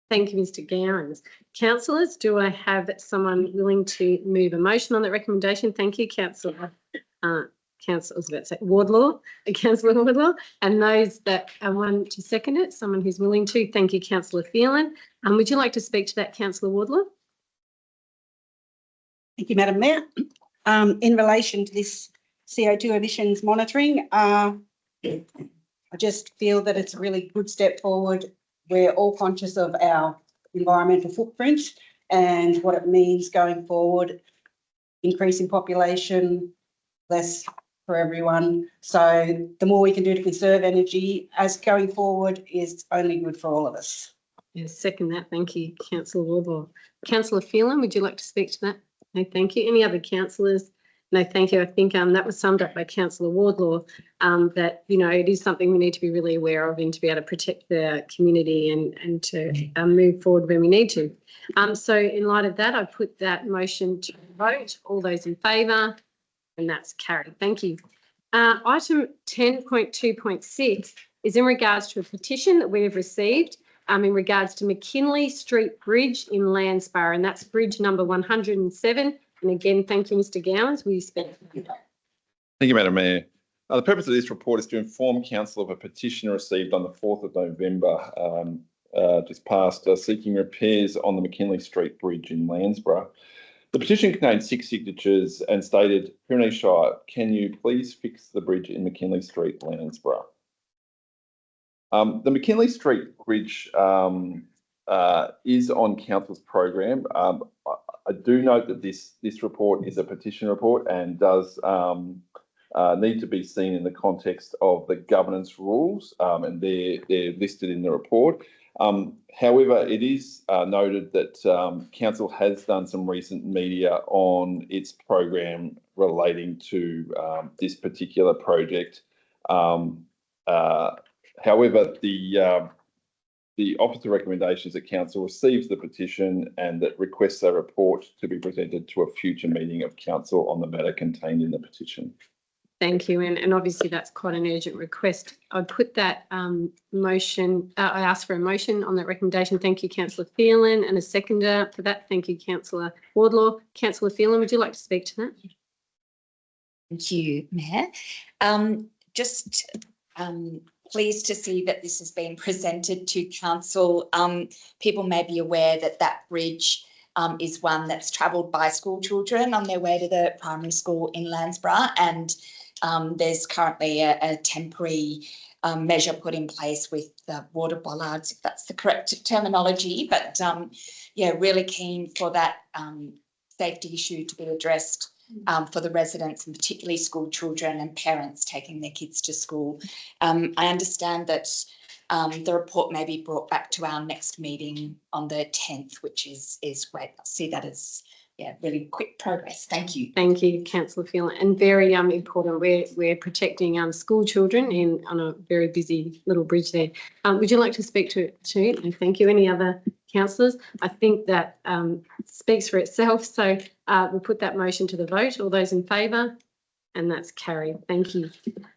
Thank you, Mr. Gowans. Councillors, do I have someone willing to move a motion on that recommendation? Thank you, Councillor. Councillor, I was about to say Wardlaw, Councillor Wardlaw, and those that want to second it, someone who's willing to. Thank you, Councillor Phelan. Would you like to speak to that, Councillor Wardlaw? Thank you, Madam Mayor. In relation to this CO2 emissions monitoring, I just feel that it's a really good step forward. We're all conscious of our environmental footprint and what it means going forward, increasing population, less for everyone. So the more we can do to conserve energy as going forward is only good for all of us. Yes, second that. Thank you, Councillor Wardlaw. Councillor Phelan, would you like to speak to that? No, thank you. Any other councillors? No, thank you. I think that was summed up by Councillor Wardlaw, that, it is something we need to be really aware of and to be able to protect the community and to move forward when we need to. So in light of that, I put that motion to vote. All those in favour? And that's carried. Thank you. Item 10.2.6 is in regards to a petition that we have received in regards to McKinley Street Bridge in Landsborough, and that's bridge number 107. And again, thank you, Mr. Gowans. Will you speak? Thank you, Madam Mayor. The purpose of this report is to inform Council of a petition received on the 4th of November just passed, seeking repairs on the McKinley Street Bridge in Landsborough. The petition contained 6 signatures and stated, Pyrenees Shire, can you please fix the bridge in McKinley Street, Landsborough? The McKinley Street Bridge is on Council's program. I do note that this report is a petition report and does need to be seen in the context of the governance rules, and they're listed in the report. However, it is noted that Council has done some recent media on its program relating to this particular project. However, the Office of Recommendations that Council receives the petition and that requests a report to be presented to a future meeting of Council on the matter contained in the petition. Thank you. And obviously that's quite an urgent request. I'd put that motion, I ask for a motion on that recommendation. Thank you, Councillor Phelan, and a seconder for that. Thank you, Councillor Wardlaw. Councillor Phelan, would you like to speak to that? Thank you, Mayor. Just pleased to see that this has been presented to Council. People may be aware that that bridge is one that's travelled by school children on their way to the primary school in Landsborough, and there's currently a temporary measure put in place with the water bollards, if that's the correct terminology. But yeah, really keen for that safety issue to be addressed for the residents, and particularly school children and parents taking their kids to school. I understand that the report may be brought back to our next meeting on the 10th, which is great. I see that as really quick progress. Thank you. Thank you, Councillor Phelan, and very important. We're protecting school children on a very busy little bridge there. Would you like to speak to it? And thank you. Any other councillors? I think that speaks for itself. So we'll put that motion to the vote. All those in favour? And that's carried. Thank you.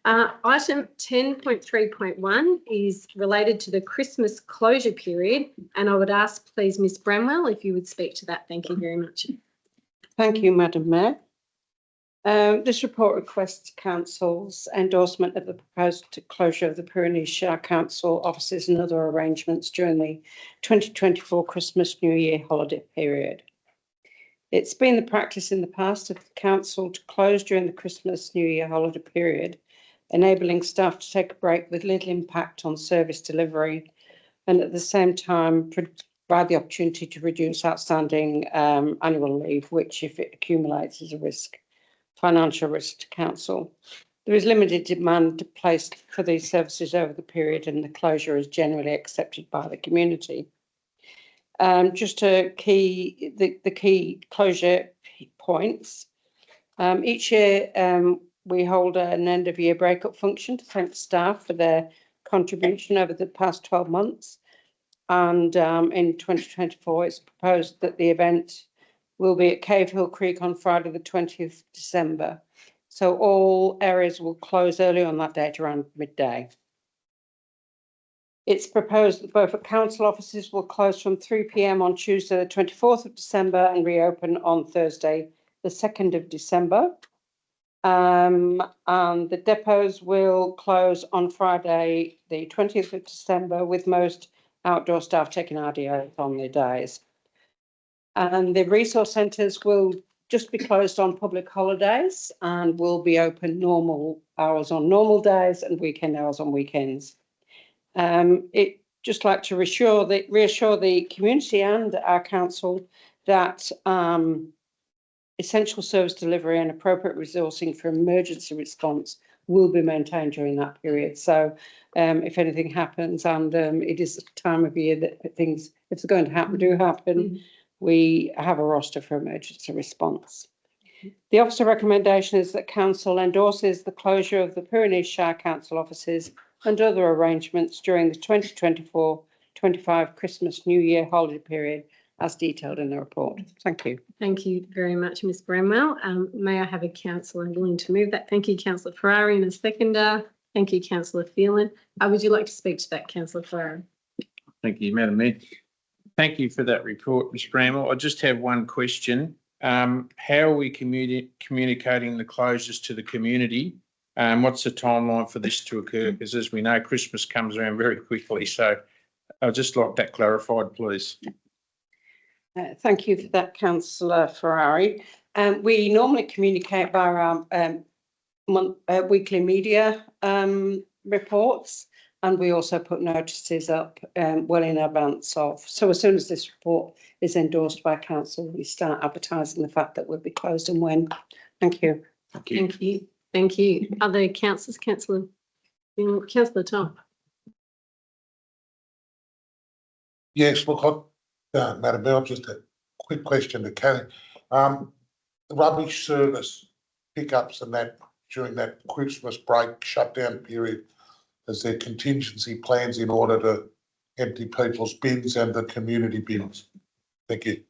Item 10.3.1 is related to the Christmas closure period, and I would ask, please, Ms Bramwell, if you would speak to that. Thank you very much. Thank you, Madam Mayor. This report requests Council's endorsement of the proposed closure of the Pyrenees Shire Council offices and other arrangements during the 2024 Christmas New Year holiday period. It's been the practice in the past of the Council to close during the Christmas New Year holiday period, enabling staff to take a break with little impact on service delivery, and at the same time provide the opportunity to reduce outstanding annual leave, which, if it accumulates, is a financial risk to Council. There is limited demand placed for these services over the period, and the closure is generally accepted by the community. Just the key closure points. Each year we hold an end of year breakup function to thank staff for their contribution over the past 12 months. And in 2024, it's proposed that the event will be at Cave Hill Creek on Friday, the 20th of December. So all areas will close early on that date around midday. It's proposed that both Council offices will close from 3 p.m. on Tuesday, the 24th of December, and reopen on Thursday, the 2nd of December. And the depots will close on Friday, the 20th of December, with most outdoor staff taking RDOs on their days. And the resource centres will just be closed on public holidays and will be open normal hours on normal days and weekend hours on weekends. It just like to reassure the community and our Council that essential service delivery and appropriate resourcing for emergency response will be maintained during that period. So if anything happens, and it is a time of year that things, if they're going to happen, do happen, we have a roster for emergency response. The Office of Recommendation is that Council endorses the closure of the Pyrenees Shire Council offices and other arrangements during the 2024-25 Christmas New Year holiday period as detailed in the report. Thank you. Thank you very much, Ms Bramwell. May I have a councillor willing to move that? Thank you, Councillor Ferrari, and a seconder. Thank you, Councillor Phelan. Would you like to speak to that, Councillor Ferrari? Thank you, Madam Mayor. Thank you for that report, Ms Bramwell. I just have one question. How are we communicating the closures to the community? What's the timeline for this to occur? Because as we know, Christmas comes around very quickly. So I'd just like that clarified, please. Thank you for that, Councillor Ferrari. We normally communicate via our weekly media reports, and we also put notices up well in advance of. So as soon as this report is endorsed by council, we start advertising the fact that we'll be closed and when. Thank you. Thank you. Thank you. Thank you. Other councillors, Councillor Tom. Yes, look, Madam Mayor, just a quick question to Kelly. The rubbish service pickups and that during that Christmas break shutdown period, is there contingency plans in order to empty people's bins and the community bins? Thank you.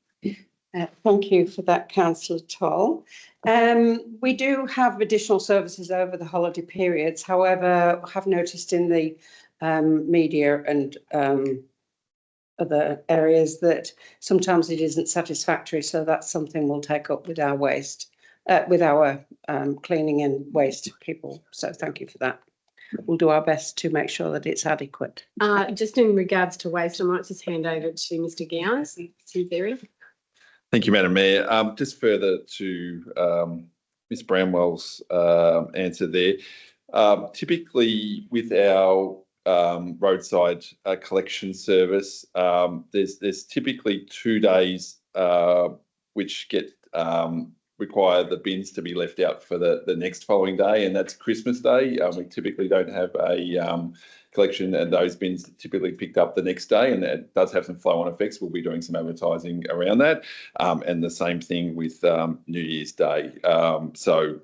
Thank you for that, Councillor Toll. We do have additional services over the holiday periods. However, I have noticed in the media and other areas that sometimes it isn't satisfactory. So that's something we'll take up with our waste, with our cleaning and waste people. So thank you for that. We'll do our best to make sure that it's adequate. Just in regards to waste, I might just hand over to Mr. Gowers. Thank you, Madam Mayor. Just further to Ms Bramwell's answer there. Typically with our roadside collection service, there's typically 2 days which get require the bins to be left out for the next following day, and that's Christmas Day. We typically don't have a collection, and those bins are typically picked up the next day, and that does have some flow-on effects. We'll be doing some advertising around that, and the same thing with New Year's Day. So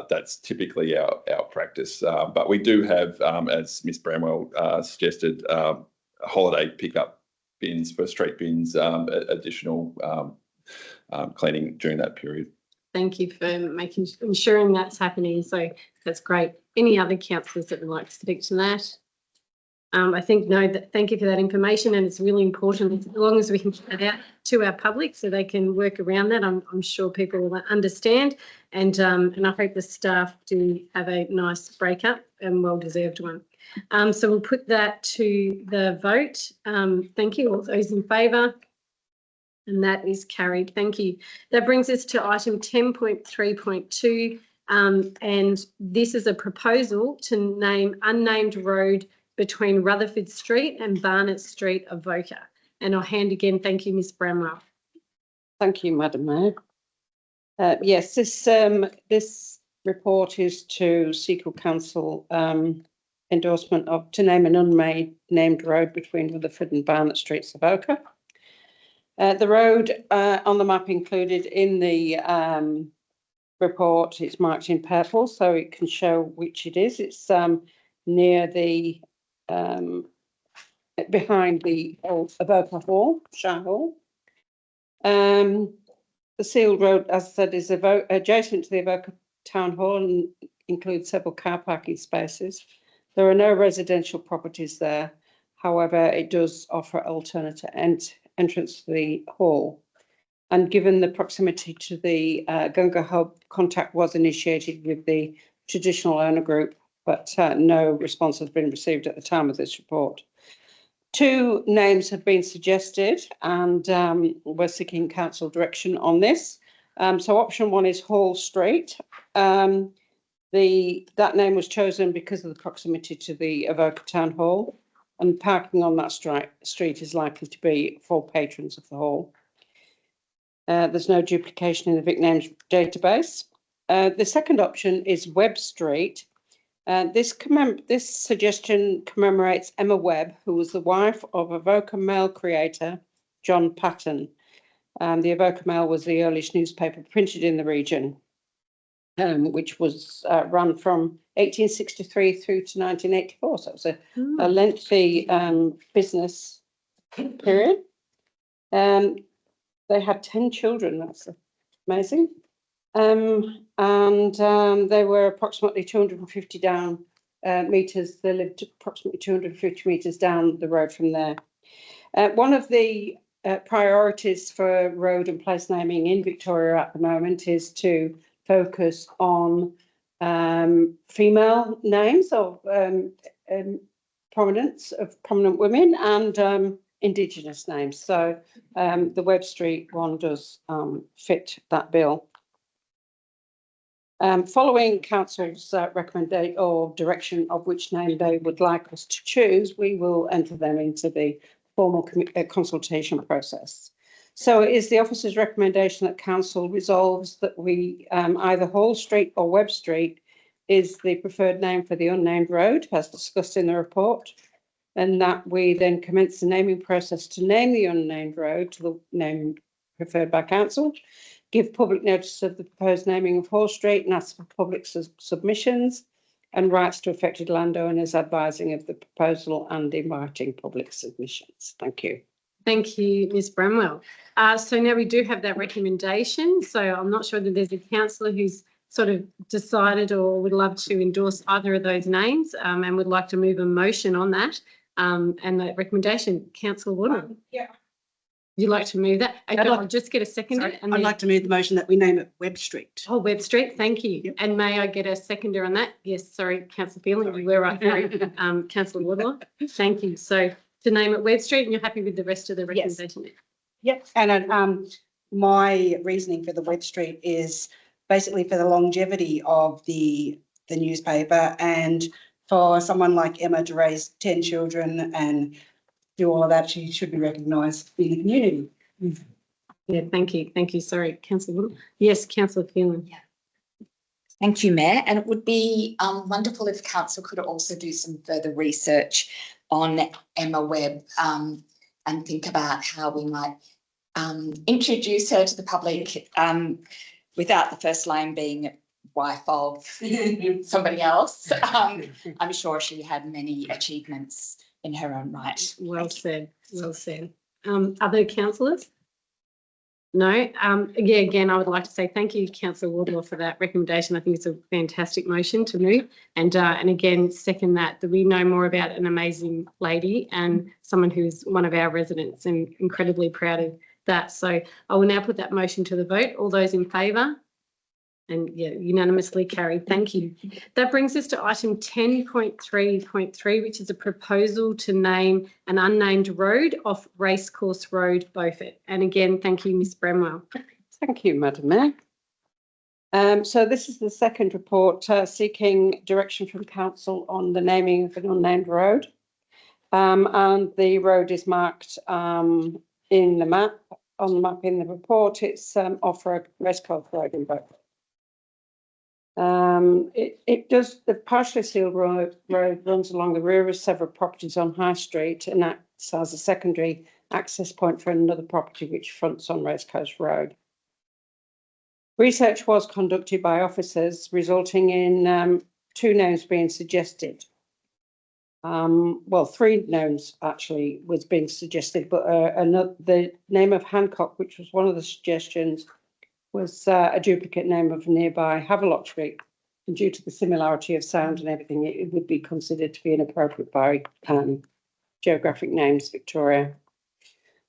that's typically our practice, but we do have, as Ms Bramwell suggested, holiday pickup bins for street bins, additional cleaning during that period. Thank you for ensuring that's happening. So that's great. Any other councillors that would like to speak to that? I think thank you for that information, and it's really important as long as we can get that out to our public so they can work around that. I'm sure people will understand, and I hope the staff do have a nice breakup and well-deserved one. So we'll put that to the vote. Thank you. All those in favour? And that is carried. Thank you. That brings us to item 10.3.2, and this is a proposal to name unnamed road between Rutherford Street and Barnett Street, Avoca. And I'll hand again. Thank you, Ms Bramwell. Thank you, Madam Mayor. Yes, this report is to seek council endorsement of to name an unnamed road between Rutherford and Barnett Streets, Avoca. The road on the map included in the report is marked in purple, so it can show which it is. It's near the behind the old Avoca Hall, Shire Hall. The sealed road, as I said, is adjacent to the Avoca Town Hall and includes several car parking spaces. There are no residential properties there. However, it does offer alternative entrance to the hall. And given the proximity to the Gunga Hub, contact was initiated with the traditional owner group, but no response has been received at the time of this report. 2 names have been suggested, and we're seeking council direction on this. So option 1 is Hall Street. That name was chosen because of the proximity to the Avoca Town Hall, and parking on that street is likely to be for patrons of the hall. There's no duplication in the Vic Names database. The second option is Webb Street. This suggestion commemorates Emma Webb, who was the wife of Avoca Mail creator John Patton. The Avoca Mail was the earliest newspaper printed in the region, which was run from 1863 through to 1984. So it was a lengthy business period. They had 10 children. That's amazing. They were approximately 250 meters. They lived approximately 250 meters down the road from there. One of the priorities for road and place naming in Victoria at the moment is to focus on female names of prominence of prominent women and Indigenous names. So the Webb Street one does fit that bill. Following council's recommendation or direction of which name they would like us to choose, we will enter them into the formal consultation process. So it is the officer's recommendation that council resolves that we either Hall Street or Webb Street is the preferred name for the unnamed road, as discussed in the report, and that we then commence the naming process to name the unnamed road to the name preferred by council, give public notice of the proposed naming of Hall Street and ask for public submissions and rights to affected landowners, advising of the proposal and inviting public submissions. Thank you. Thank you, Ms Bramwell. So now we do have that recommendation. So I'm not sure that there's a councillor who's sort of decided or would love to endorse either of those names and would like to move a motion on that and that recommendation. Councillor Woodland. Yeah. Would you like to move that? Okay, I'll just get a seconder. I'd like to move the motion that we name it Webb Street. Oh, Webb Street, thank you. Yep. And may I get a seconder on that? Yes, sorry, Councillor Phelan, you were right through. Councillor Woodlaw, thank you. So to name it Webb Street, and you're happy with the rest of the recommendation? Yep. And my reasoning for the Webb Street is basically for the longevity of the newspaper and for someone like Emma to raise 10 children and do all of that, she should be recognised in the community. Yeah, thank you. Thank you. Sorry, Councillor Woodlaw. Yes, Councillor Phelan. Yeah. Thank you, Mayor. And it would be wonderful if council could also do some further research on Emma Webb and think about how we might introduce her to the public without the first line being wife of somebody else. I'm sure she had many achievements in her own right. Well said. Well said. Other councillors? No. Yeah, again, I would like to say thank you, Councillor Wardlaw, for that recommendation. I think it's a fantastic motion to move. And again, second that we know more about an amazing lady and someone who's one of our residents and incredibly proud of that. So I will now put that motion to the vote. All those in favour? And yeah, unanimously carried. Thank you. That brings us to item 10.3.3, which is a proposal to name an unnamed road off Racecourse Road, Beaufort. And again, thank you, Ms Bramwell. Thank you, Madam Mayor. So this is the second report seeking direction from council on the naming of an unnamed road. And the road is marked in the map, on the map in the report. It's off Racecourse Road in Beaufort. It does, the partially sealed road runs along the rear of several properties on High Street and acts as a secondary access point for another property which fronts on Racecourse Road. Research was conducted by officers, resulting in 2 names being suggested. Well, 3 names actually was being suggested, but the name of Hancock, which was one of the suggestions, was a duplicate name of nearby Havelock Street. And due to the similarity of sound and everything, it would be considered to be inappropriate by Geographic Names Victoria.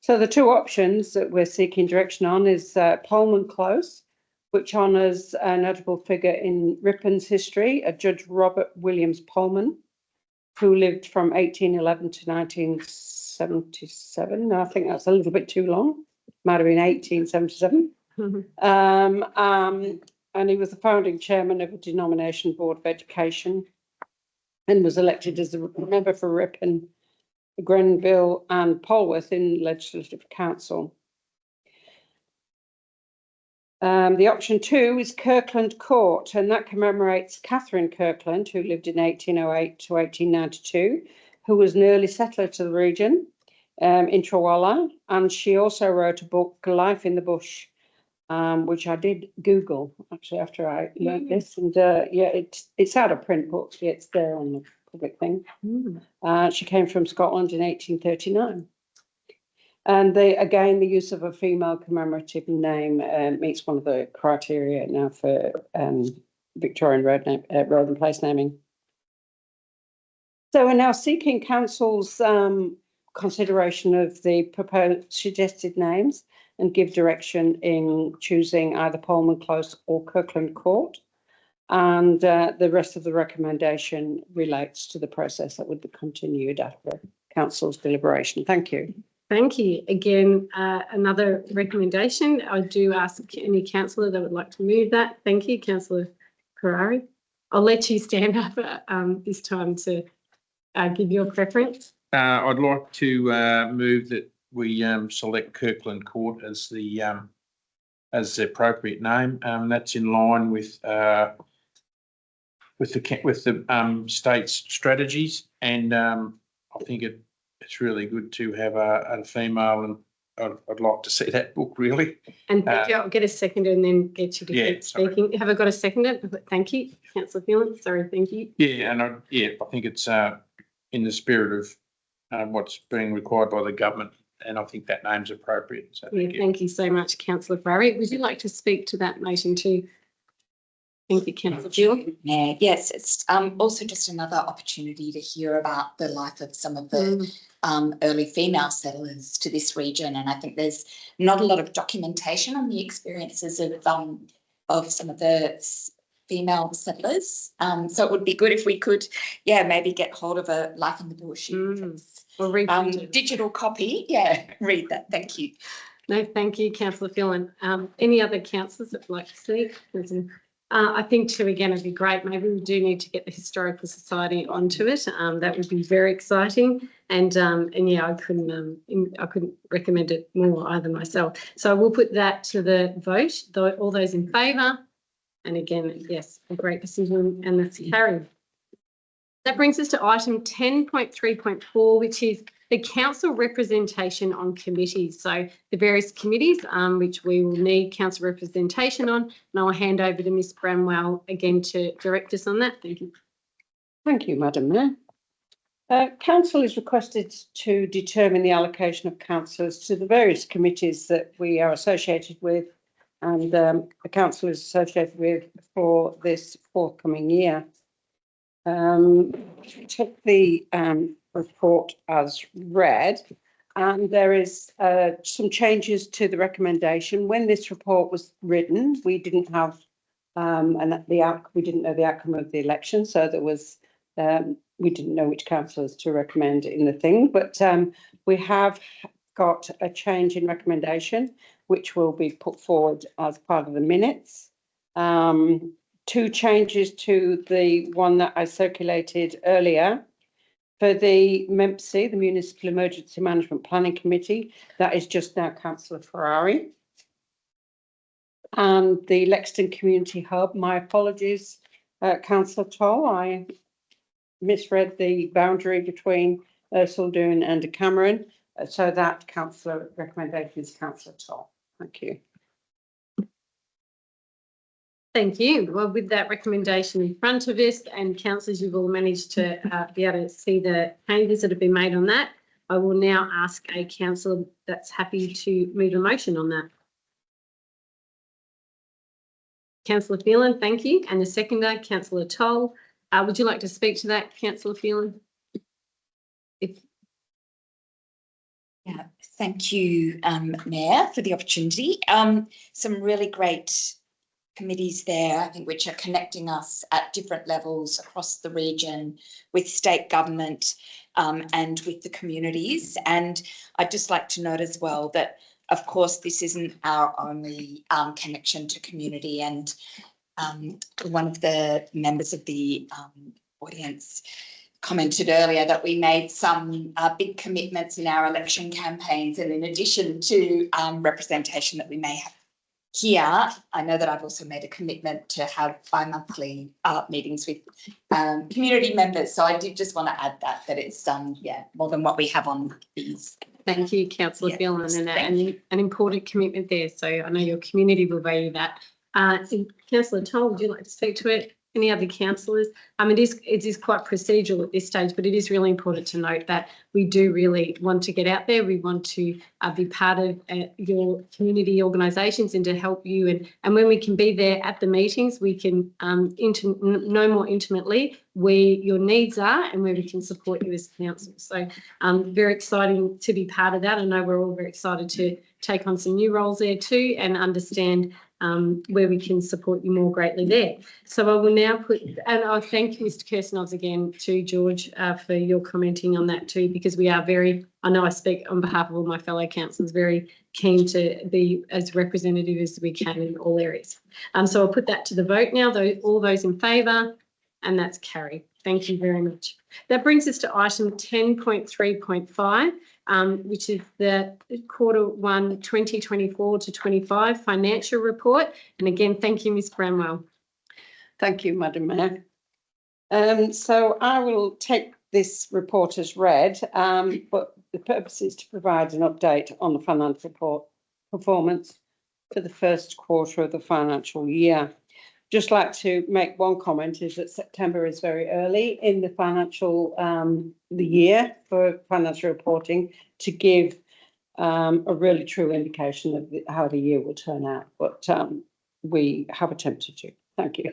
So the 2 options that we're seeking direction on is Polman Close, which honours a notable figure in Ripon's history, a Judge Robert Williams Polman, who lived from 1811 to 1977. I think that's a little bit too long. Might have been 1877. And he was the founding chairman of a denomination board of education and was elected as a member for Ripon, Grenville and Polwarth in Legislative Council. The option 2 is Kirkland Court, and that commemorates Catherine Kirkland, who lived in 1808 to 1892, who was an early settler to the region in Trawalla, and she also wrote a book, Life in the Bush, which I did Google actually after I learned this, and yeah, it's out of print, but yeah, it's there on the public thing. She came from Scotland in 1839, and again the use of a female commemorative name meets one of the criteria now for Victorian road and place naming. So we're now seeking council's consideration of the proposed suggested names and give direction in choosing either Polman Close or Kirkland Court. And the rest of the recommendation relates to the process that would be continued after council's deliberation. Thank you. Thank you. Again, another recommendation. I do ask any councillor that would like to move that. Thank you, Councillor Ferrari. I'll let you stand up this time to give your preference. I'd like to move that we select Kirkland Court as the appropriate name. That's in line with the state's strategies, and I think it's really good to have a female, and I'd like to see that book really. And thank you. I'll get a seconder and then get you to keep speaking. Have I got a seconder? Thank you, Councillor Phelan. Sorry, thank you. Yeah, and I think it's in the spirit of what's being required by the government, and I think that name's appropriate. So thank you so much, Councillor Ferrari. Would you like to speak to that motion too? Thank you, Councillor Gill. Yeah, yes, it's also just another opportunity to hear about the life of some of the early female settlers to this region, and I think there's not a lot of documentation on the experiences of some of the female settlers. So it would be good if we could, maybe get hold of a Life in the Bush or read digital copy. Read that. Thank you. No, thank you, Councillor Phelan. Any other councillors that would like to speak? I think too, again, it'd be great. Maybe we do need to get the Historical Society onto it. That would be very exciting. And yeah, I couldn't recommend it more either myself. So we'll put that to the vote. All those in favour. And again, yes, a great decision, and that's carried. That brings us to item 10.3.4, which is the council representation on committees. So the various committees which we will need council representation on, and I'll hand over to Ms Bramwell again to direct us on that. Thank you. Thank you, Madam Mayor. Council is requested to determine the allocation of councillors to the various committees that we are associated with, and the council is associated with for this forthcoming year. Took the report as read, and there is some changes to the recommendation. When this report was written, we didn't have we didn't know the outcome of the election, so there was we didn't know which councillors to recommend in the thing. But we have got a change in recommendation, which will be put forward as part of the minutes. Two changes to the one that I circulated earlier. For the MEMPC, the Municipal Emergency Management Planning Committee, that is just now Councillor Ferrari. And the Lexington Community Hub, my apologies, Councillor Toll, I misread the boundary between Ursula Doon and Cameron, so that councillor recommendation is Councillor Toll. Thank you. Thank you. Well, with that recommendation in front of us, and councillors, you've all managed to be able to see the changes that have been made on that. I will now ask a councillor that's happy to move a motion on that. Councillor Phelan, thank you. And the seconder, Councillor Toll. Would you like to speak to that, Councillor Phelan? Yeah, thank you, Mayor, for the opportunity. Some really great committees there, I think, which are connecting us at different levels across the region with state government and with the communities. And I'd just like to note as well that, of course, this isn't our only connection to community. And one of the members of the audience commented earlier that we made some big commitments in our election campaigns, and in addition to representation that we may have here, I know that I've also made a commitment to have bi-monthly meetings with community members. So I did just want to add that it's more than what we have on these. Thank you, Councillor Phelan, and an important commitment there. So I know your community will value that. Councillor Toll, would you like to speak to it? Any other councillors? It is quite procedural at this stage, but it is really important to note that we do really want to get out there. We want to be part of your community organisations and to help you. And when we can be there at the meetings, we can know more intimately where your needs are and where we can support you as council. So very exciting to be part of that. I know we're all very excited to take on some new roles there too and understand where we can support you more greatly there. So I will now and I'll thank Mr. Kirstenov again to George for your commenting on that too, because we are I know I speak on behalf of all my fellow councillors, very keen to be as representative as we can in all areas. So I'll put that to the vote now, all those in favour, and that's carried. Thank you very much. That brings us to item 10.3.5. Which is the Q1 2024 to 25 financial report. And again, thank you, Ms. Bramwell. Thank you, Madam Mayor. So I will take this report as read, but the purpose is to provide an update on the financial report performance for the first quarter of the financial year. Just like to make one comment is that September is very early in the financial the year for financial reporting to give a really true indication of how the year will turn out. But we have attempted to. Thank you.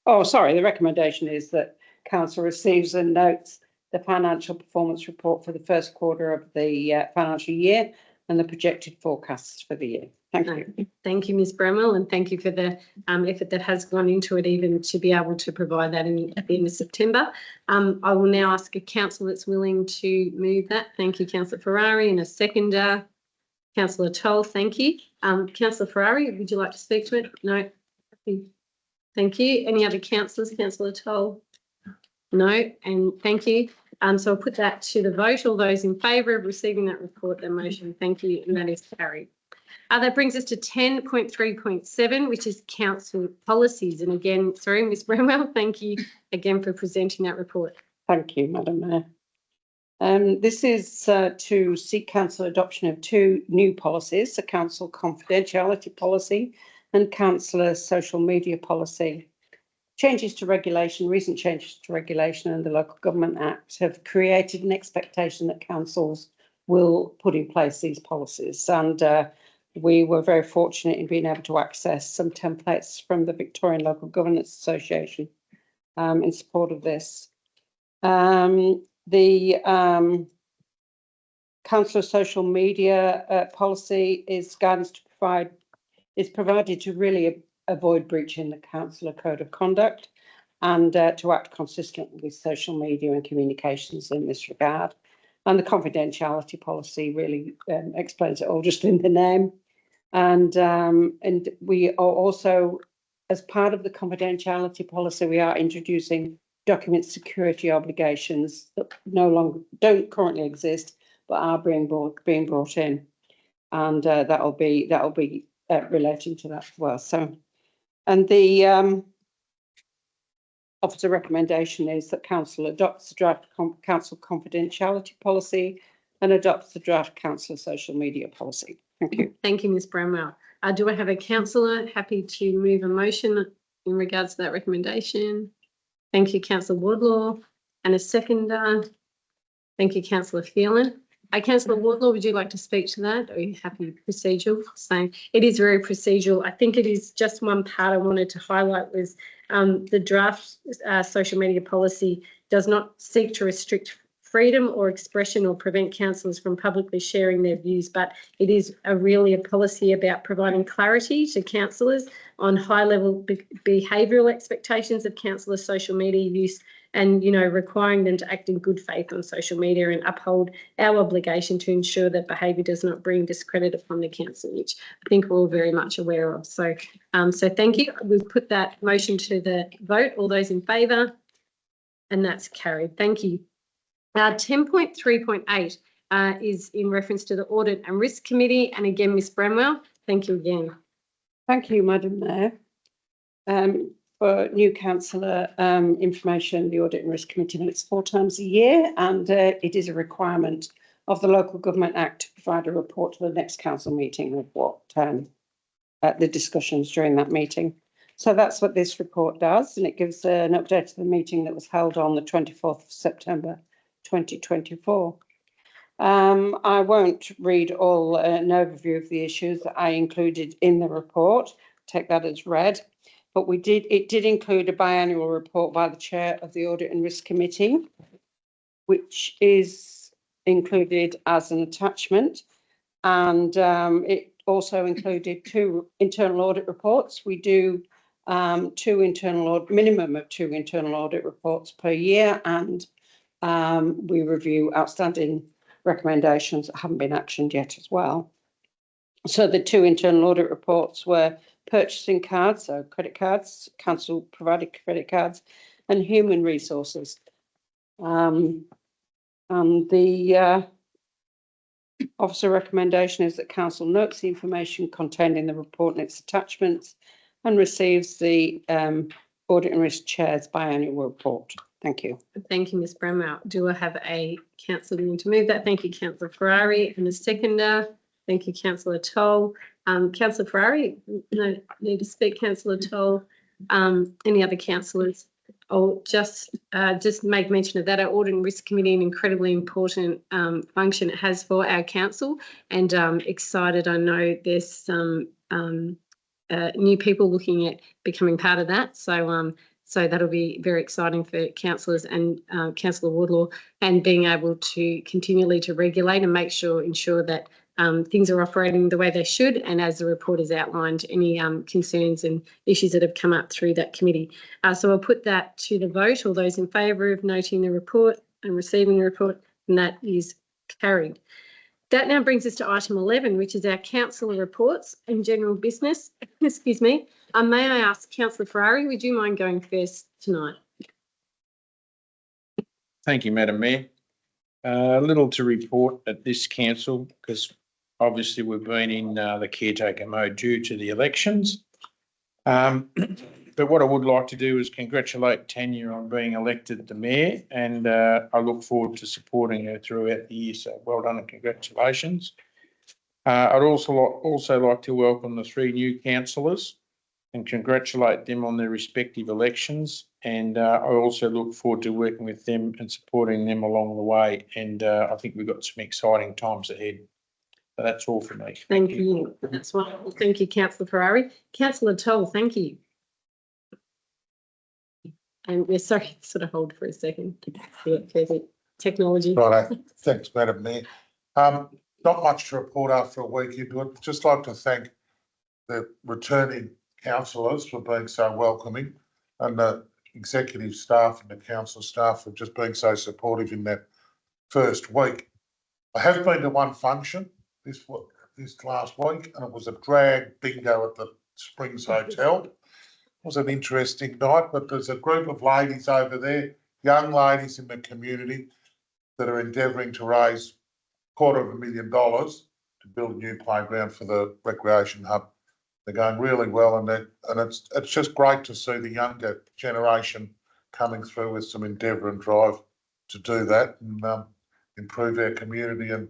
Oh, sorry. The recommendation is that Council receives and notes the financial performance report for the first quarter of the financial year and the projected forecasts for the year. Thank you. Thank you, Ms. Bramwell, and thank you for the effort that has gone into it, even to be able to provide that at the end of September. I will now ask a councillor that's willing to move that. Thank you, Councillor Ferrari, and a seconder, Councillor Toll. Thank you. Councillor Ferrari, would you like to speak to it? No. Thank you. Any other councillors? Councillor Toll? No, and thank you. So I'll put that to the vote. All those in favour of receiving that report, that motion, thank you, and that is carried. That brings us to 10.3.7, which is council policies. And again, sorry, Ms. Bramwell, thank you again for presenting that report. Thank you, Madam Mayor. This is to seek council adoption of two new policies, the council confidentiality policy and councillor social media policy. Changes to regulation, recent changes to regulation and the Local Government Act have created an expectation that councils will put in place these policies. And we were very fortunate in being able to access some templates from the Victorian Local Governance Association in support of this. The council social media policy is guidance is provided to really avoid breaching the councillor code of conduct and to act consistently with social media and communications in this regard. And the confidentiality policy really explains it all just in the name. And we are also, as part of the confidentiality policy, we are introducing document security obligations that don't currently exist, but are being brought in, and that'll be relating to that as well. So, and the officer recommendation is that council adopts the draft council confidentiality policy and adopts the draft council social media policy. Thank you. Thank you, Ms. Bramwell. Do I have a councillor happy to move a motion in regards to that recommendation? Thank you, Councillor Wardlaw. And a seconder. Thank you, Councillor Phelan. Councillor Wardlaw, would you like to speak to that? Are you happy procedural? So it is very procedural. I think it is just one part I wanted to highlight was the draft social media policy does not seek to restrict freedom or expression or prevent councillors from publicly sharing their views, but it is really a policy about providing clarity to councillors on high-level behavioural expectations of councillors' social media use and, you know, requiring them to act in good faith on social media and uphold our obligation to ensure that behaviour does not bring discredit upon the council, which I think we're all very much aware of. So, so thank you. We've put that motion to the vote. All those in favour? And that's carried. Thank you. 10.3.8 is in reference to the Audit and Risk Committee. And again, Ms. Bramwell, thank you again. Thank you, Madam Mayor. For new councillor information, the Audit and Risk Committee meets 4 times a year, and it is a requirement of the Local Government Act to provide a report to the next council meeting of what the discussions during that meeting. So that's what this report does, and it gives an update to the meeting that was held on the 24th of September 2024. I won't read all an overview of the issues that I included in the report. Take that as read. But it did include a biannual report by the chair of the Audit and Risk Committee, which is included as an attachment. And it also included 2 internal audit reports. We do minimum of 2 internal audit reports per year, and we review outstanding recommendations that haven't been actioned yet as well. So the 2 internal audit reports were purchasing cards, so credit cards, council provided credit cards, and human resources. And the officer recommendation is that council notes the information contained in the report and its attachments and receives the Audit and Risk Chair's biannual report. Thank you. Thank you, Ms Bramwell. Do I have a councillor willing to move that? Thank you, Councillor Ferrari, and a seconder. Thank you, Councillor Toll. Councillor Ferrari, no need to speak. Councillor Toll. Any other councillors? I'll just make mention of that. Our Audit and Risk Committee, an incredibly important function it has for our council, and excited. I know there's some new people looking at becoming part of that. So that'll be very exciting for councillors and Councillor Wardlaw, and being able to continually to regulate and ensure that things are operating the way they should. And as the report has outlined, any concerns and issues that have come up through that committee. So I'll put that to the vote. All those in favour of noting the report and receiving the report, and that is carried. That now brings us to item 11, which is our councillor reports and general business. Excuse me. May I ask Councillor Ferrari, would you mind going first tonight? Thank you, Madam Mayor. Little to report at this council, because obviously we've been in the caretaker mode due to the elections. But what I would like to do is congratulate Tanya on being elected the mayor, and I look forward to supporting her throughout the year. So well done and congratulations. I'd also like to welcome the 3 new councillors and congratulate them on their respective elections. And I also look forward to working with them and supporting them along the way. And I think we've got some exciting times ahead. So that's all for me. Thank you. That's wonderful. Thank you, Councillor Ferrari. Councillor Toll, thank you. And we're sorry, sort of hold for a second. Yeah, technology. Right, thanks, Madam Mayor. Not much to report after a week into it. Just like to thank the returning councillors for being so welcoming, and the executive staff and the council staff for just being so supportive in that first week. I have been to one function this last week, and it was a drag bingo at the Springs Hotel. It was an interesting night, but there's a group of ladies over there, young ladies in the community, that are endeavouring to raise $250,000 to build a new playground for the recreation hub. They're going really well, and it's just great to see the younger generation coming through with some endeavour and drive to do that and improve our community and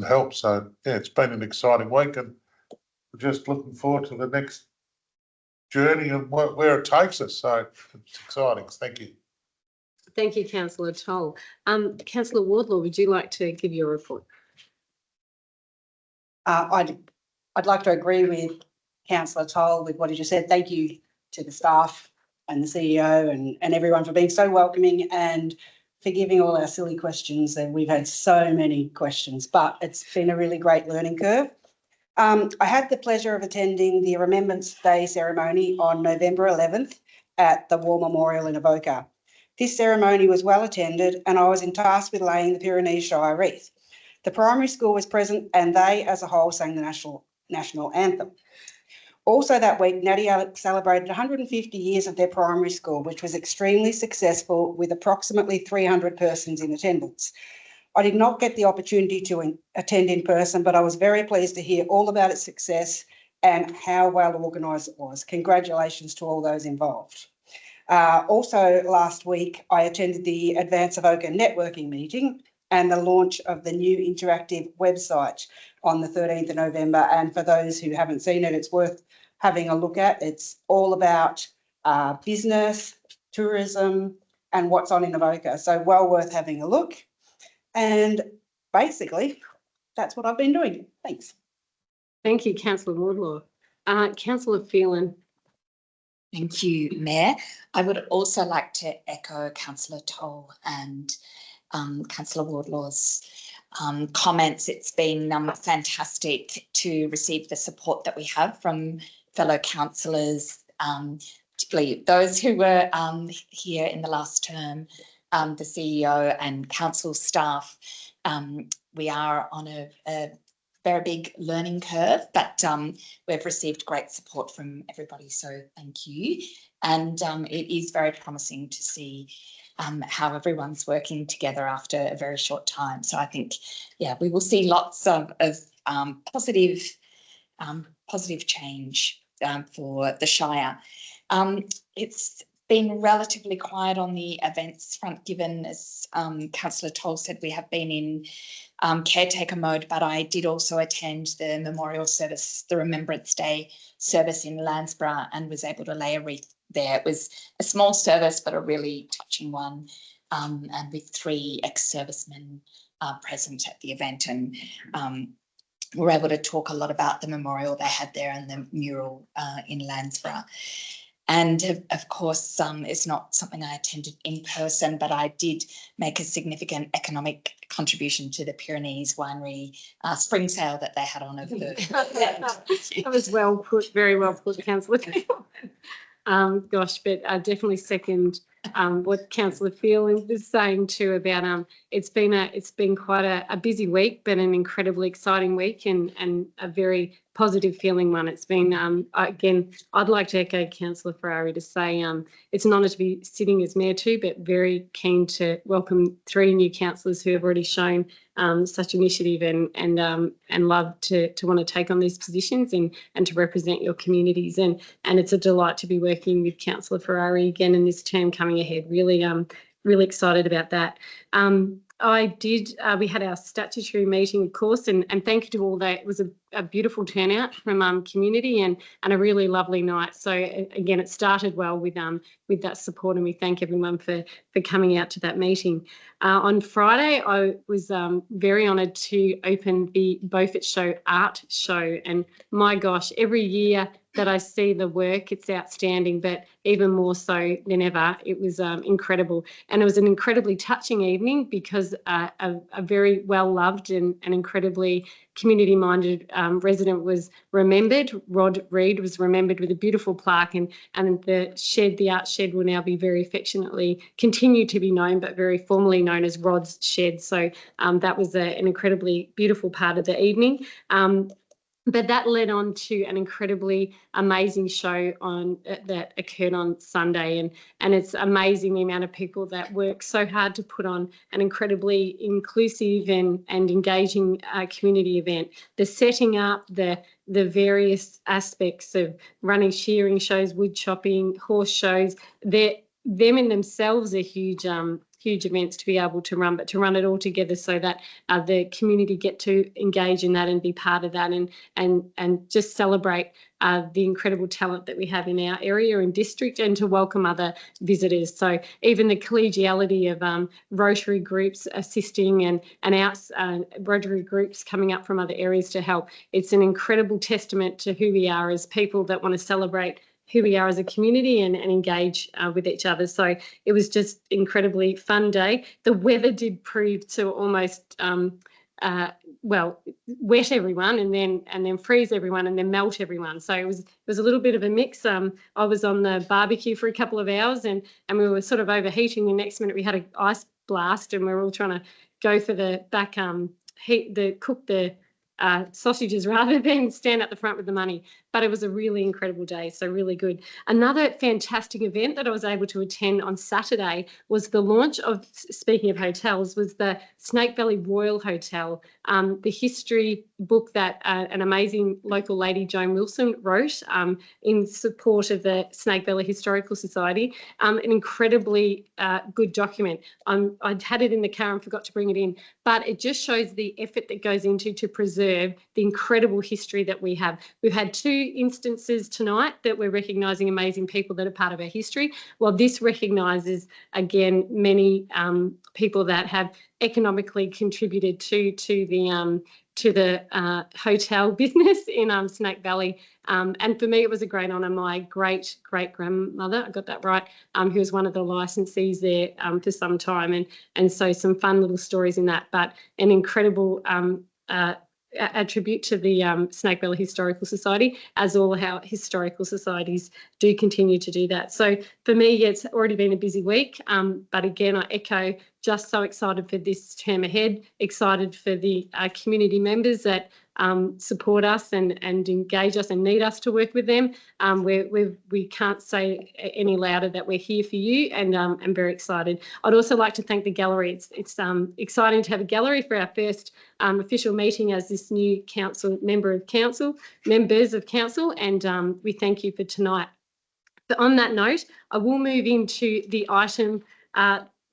help. So yeah, it's been an exciting week, and we're just looking forward to the next journey and where it takes us. So it's exciting. Thank you. Thank you, Councillor Toll. Councillor Wardlaw, would you like to give your report? I'd like to agree with Councillor Toll with what he just said. Thank you to the staff and the CEO and everyone for being so welcoming and for giving all our silly questions. And we've had so many questions, but it's been a really great learning curve. I had the pleasure of attending the Remembrance Day ceremony on November 11th at the War Memorial in Avoca. This ceremony was well attended, and I was tasked with laying the Pyrenees Shire wreath. The primary school was present, and they as a whole sang the national anthem. Also that week, Nadia celebrated 150 years of their primary school, which was extremely successful with approximately 300 persons in attendance. I did not get the opportunity to attend in person, but I was very pleased to hear all about its success and how well organised it was. Congratulations to all those involved. Also last week, I attended the Advance Avoca networking meeting and the launch of the new interactive website on the 13th of November. And for those who haven't seen it, it's worth having a look at. It's all about business, tourism, and what's on in Avoca. So well worth having a look. And basically, that's what I've been doing. Thanks. Thank you, councillor Wardlaw. Councillor Phelan. Thank you, Mayor. I would also like to echo Councillor Toll and Councillor Wardlaw's comments. It's been fantastic to receive the support that we have from fellow councillors, particularly those who were here in the last term, the CEO and council staff. We are on a very big learning curve, but we've received great support from everybody, so thank you. And it is very promising to see how everyone's working together after a very short time. So I think, yeah, we will see lots of positive change for the Shire. It's been relatively quiet on the events front, given, as Councillor Toll said, we have been in caretaker mode, but I did also attend the memorial service, the Remembrance Day service in Landsborough, and was able to lay a wreath there. It was a small service, but a really touching one, and with 3 ex-servicemen present at the event, and we're able to talk a lot about the memorial they had there and the mural in Landsborough. And of course, it's not something I attended in person, but I did make a significant economic contribution to the Pyrenees winery spring sale that they had on over the. That was well put, very well put, councillor. Gosh, but I definitely second what councillor Phelan was saying too about it's been quite a busy week, but an incredibly exciting week and a very positive feeling one. It's been again, I'd like to echo Councillor Ferrari to say it's an honour to be sitting as mayor too, but very keen to welcome 3 new councillors who have already shown such initiative and love to want to take on these positions and to represent your communities, and it's a delight to be working with Councillor Ferrari again in this term coming ahead. Really excited about that. We had our statutory meeting, of course, and thank you to all that. It was a beautiful turnout from community and a really lovely night. So again, it started well with that support, and we thank everyone for coming out to that meeting. On Friday, I was very honoured to open the Beaufort Show art show, and my gosh, every year that I see the work, it's outstanding, but even more so than ever, it was incredible. And it was an incredibly touching evening because a very well-loved and incredibly community-minded resident was remembered. Rod Reed was remembered with a beautiful plaque, and the art shed will now be very affectionately continue to be known, but very formally known as Rod's Shed. So that was an incredibly beautiful part of the evening. But that led on to an incredibly amazing show that occurred on Sunday, and it's amazing the amount of people that work so hard to put on an incredibly inclusive and engaging community event. The setting up, the various aspects of running shearing shows, wood chopping, horse shows, them in themselves are huge events to be able to run, but to run it all together so that the community get to engage in that and be part of that and just celebrate the incredible talent that we have in our area and district, and to welcome other visitors. So even the collegiality of Rotary groups assisting and Rotary groups coming up from other areas to help, it's an incredible testament to who we are as people that want to celebrate who we are as a community and engage with each other. So it was just incredibly fun day. The weather did prove to almost wet everyone and then freeze everyone and then melt everyone. So it was a little bit of a mix. I was on the barbecue for a couple of hours and we were sort of overheating. The next minute we had an ice blast and we were all trying to go for the back cook the sausages rather than stand at the front with the money. But it was a really incredible day, so really good. Another fantastic event that I was able to attend on Saturday was the launch of, speaking of hotels, was the Snake Valley Royal Hotel, the history book that an amazing local lady, Joan Wilson, wrote in support of the Snake Valley Historical Society. An incredibly good document. I had it in the car and forgot to bring it in, but it just shows the effort that goes into to preserve preserve the incredible history that we have. We've had 2 instances tonight that we're recognising amazing people that are part of our history. Well, this recognises, again, many people that have economically contributed to the hotel business in Snake Valley. And for me, it was a great honour. My great-great-grandmother, I got that right, who was one of the licensees there for some time. And so some fun little stories in that, but an incredible attribute to the Snake Valley Historical Society, as all our historical societies do continue to do that. So for me, yeah, it's already been a busy week, but again, I echo, just so excited for this term ahead, excited for the community members that support us and engage us and need us to work with them. We can't say any louder that we're here for you, and I'm very excited. I'd also like to thank the gallery. It's exciting to have a gallery for our first official meeting as this new members of council, and we thank you for tonight. But on that note, I will move into the item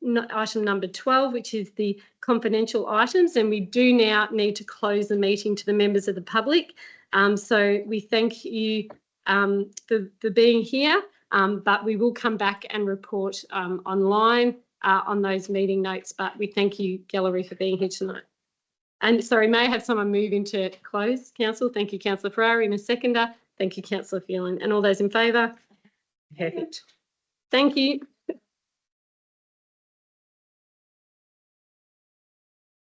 number 12, which is the confidential items, and we do now need to close the meeting to the members of the public. So we thank you for being here, but we will come back and report online on those meeting notes. But we thank you, gallery, for being here tonight. And sorry, may I have someone move into close, council? Thank you, Councillor Ferrari, and a seconder. Thank you, Councillor Phelan. And all those in favour? Perfect. Thank you.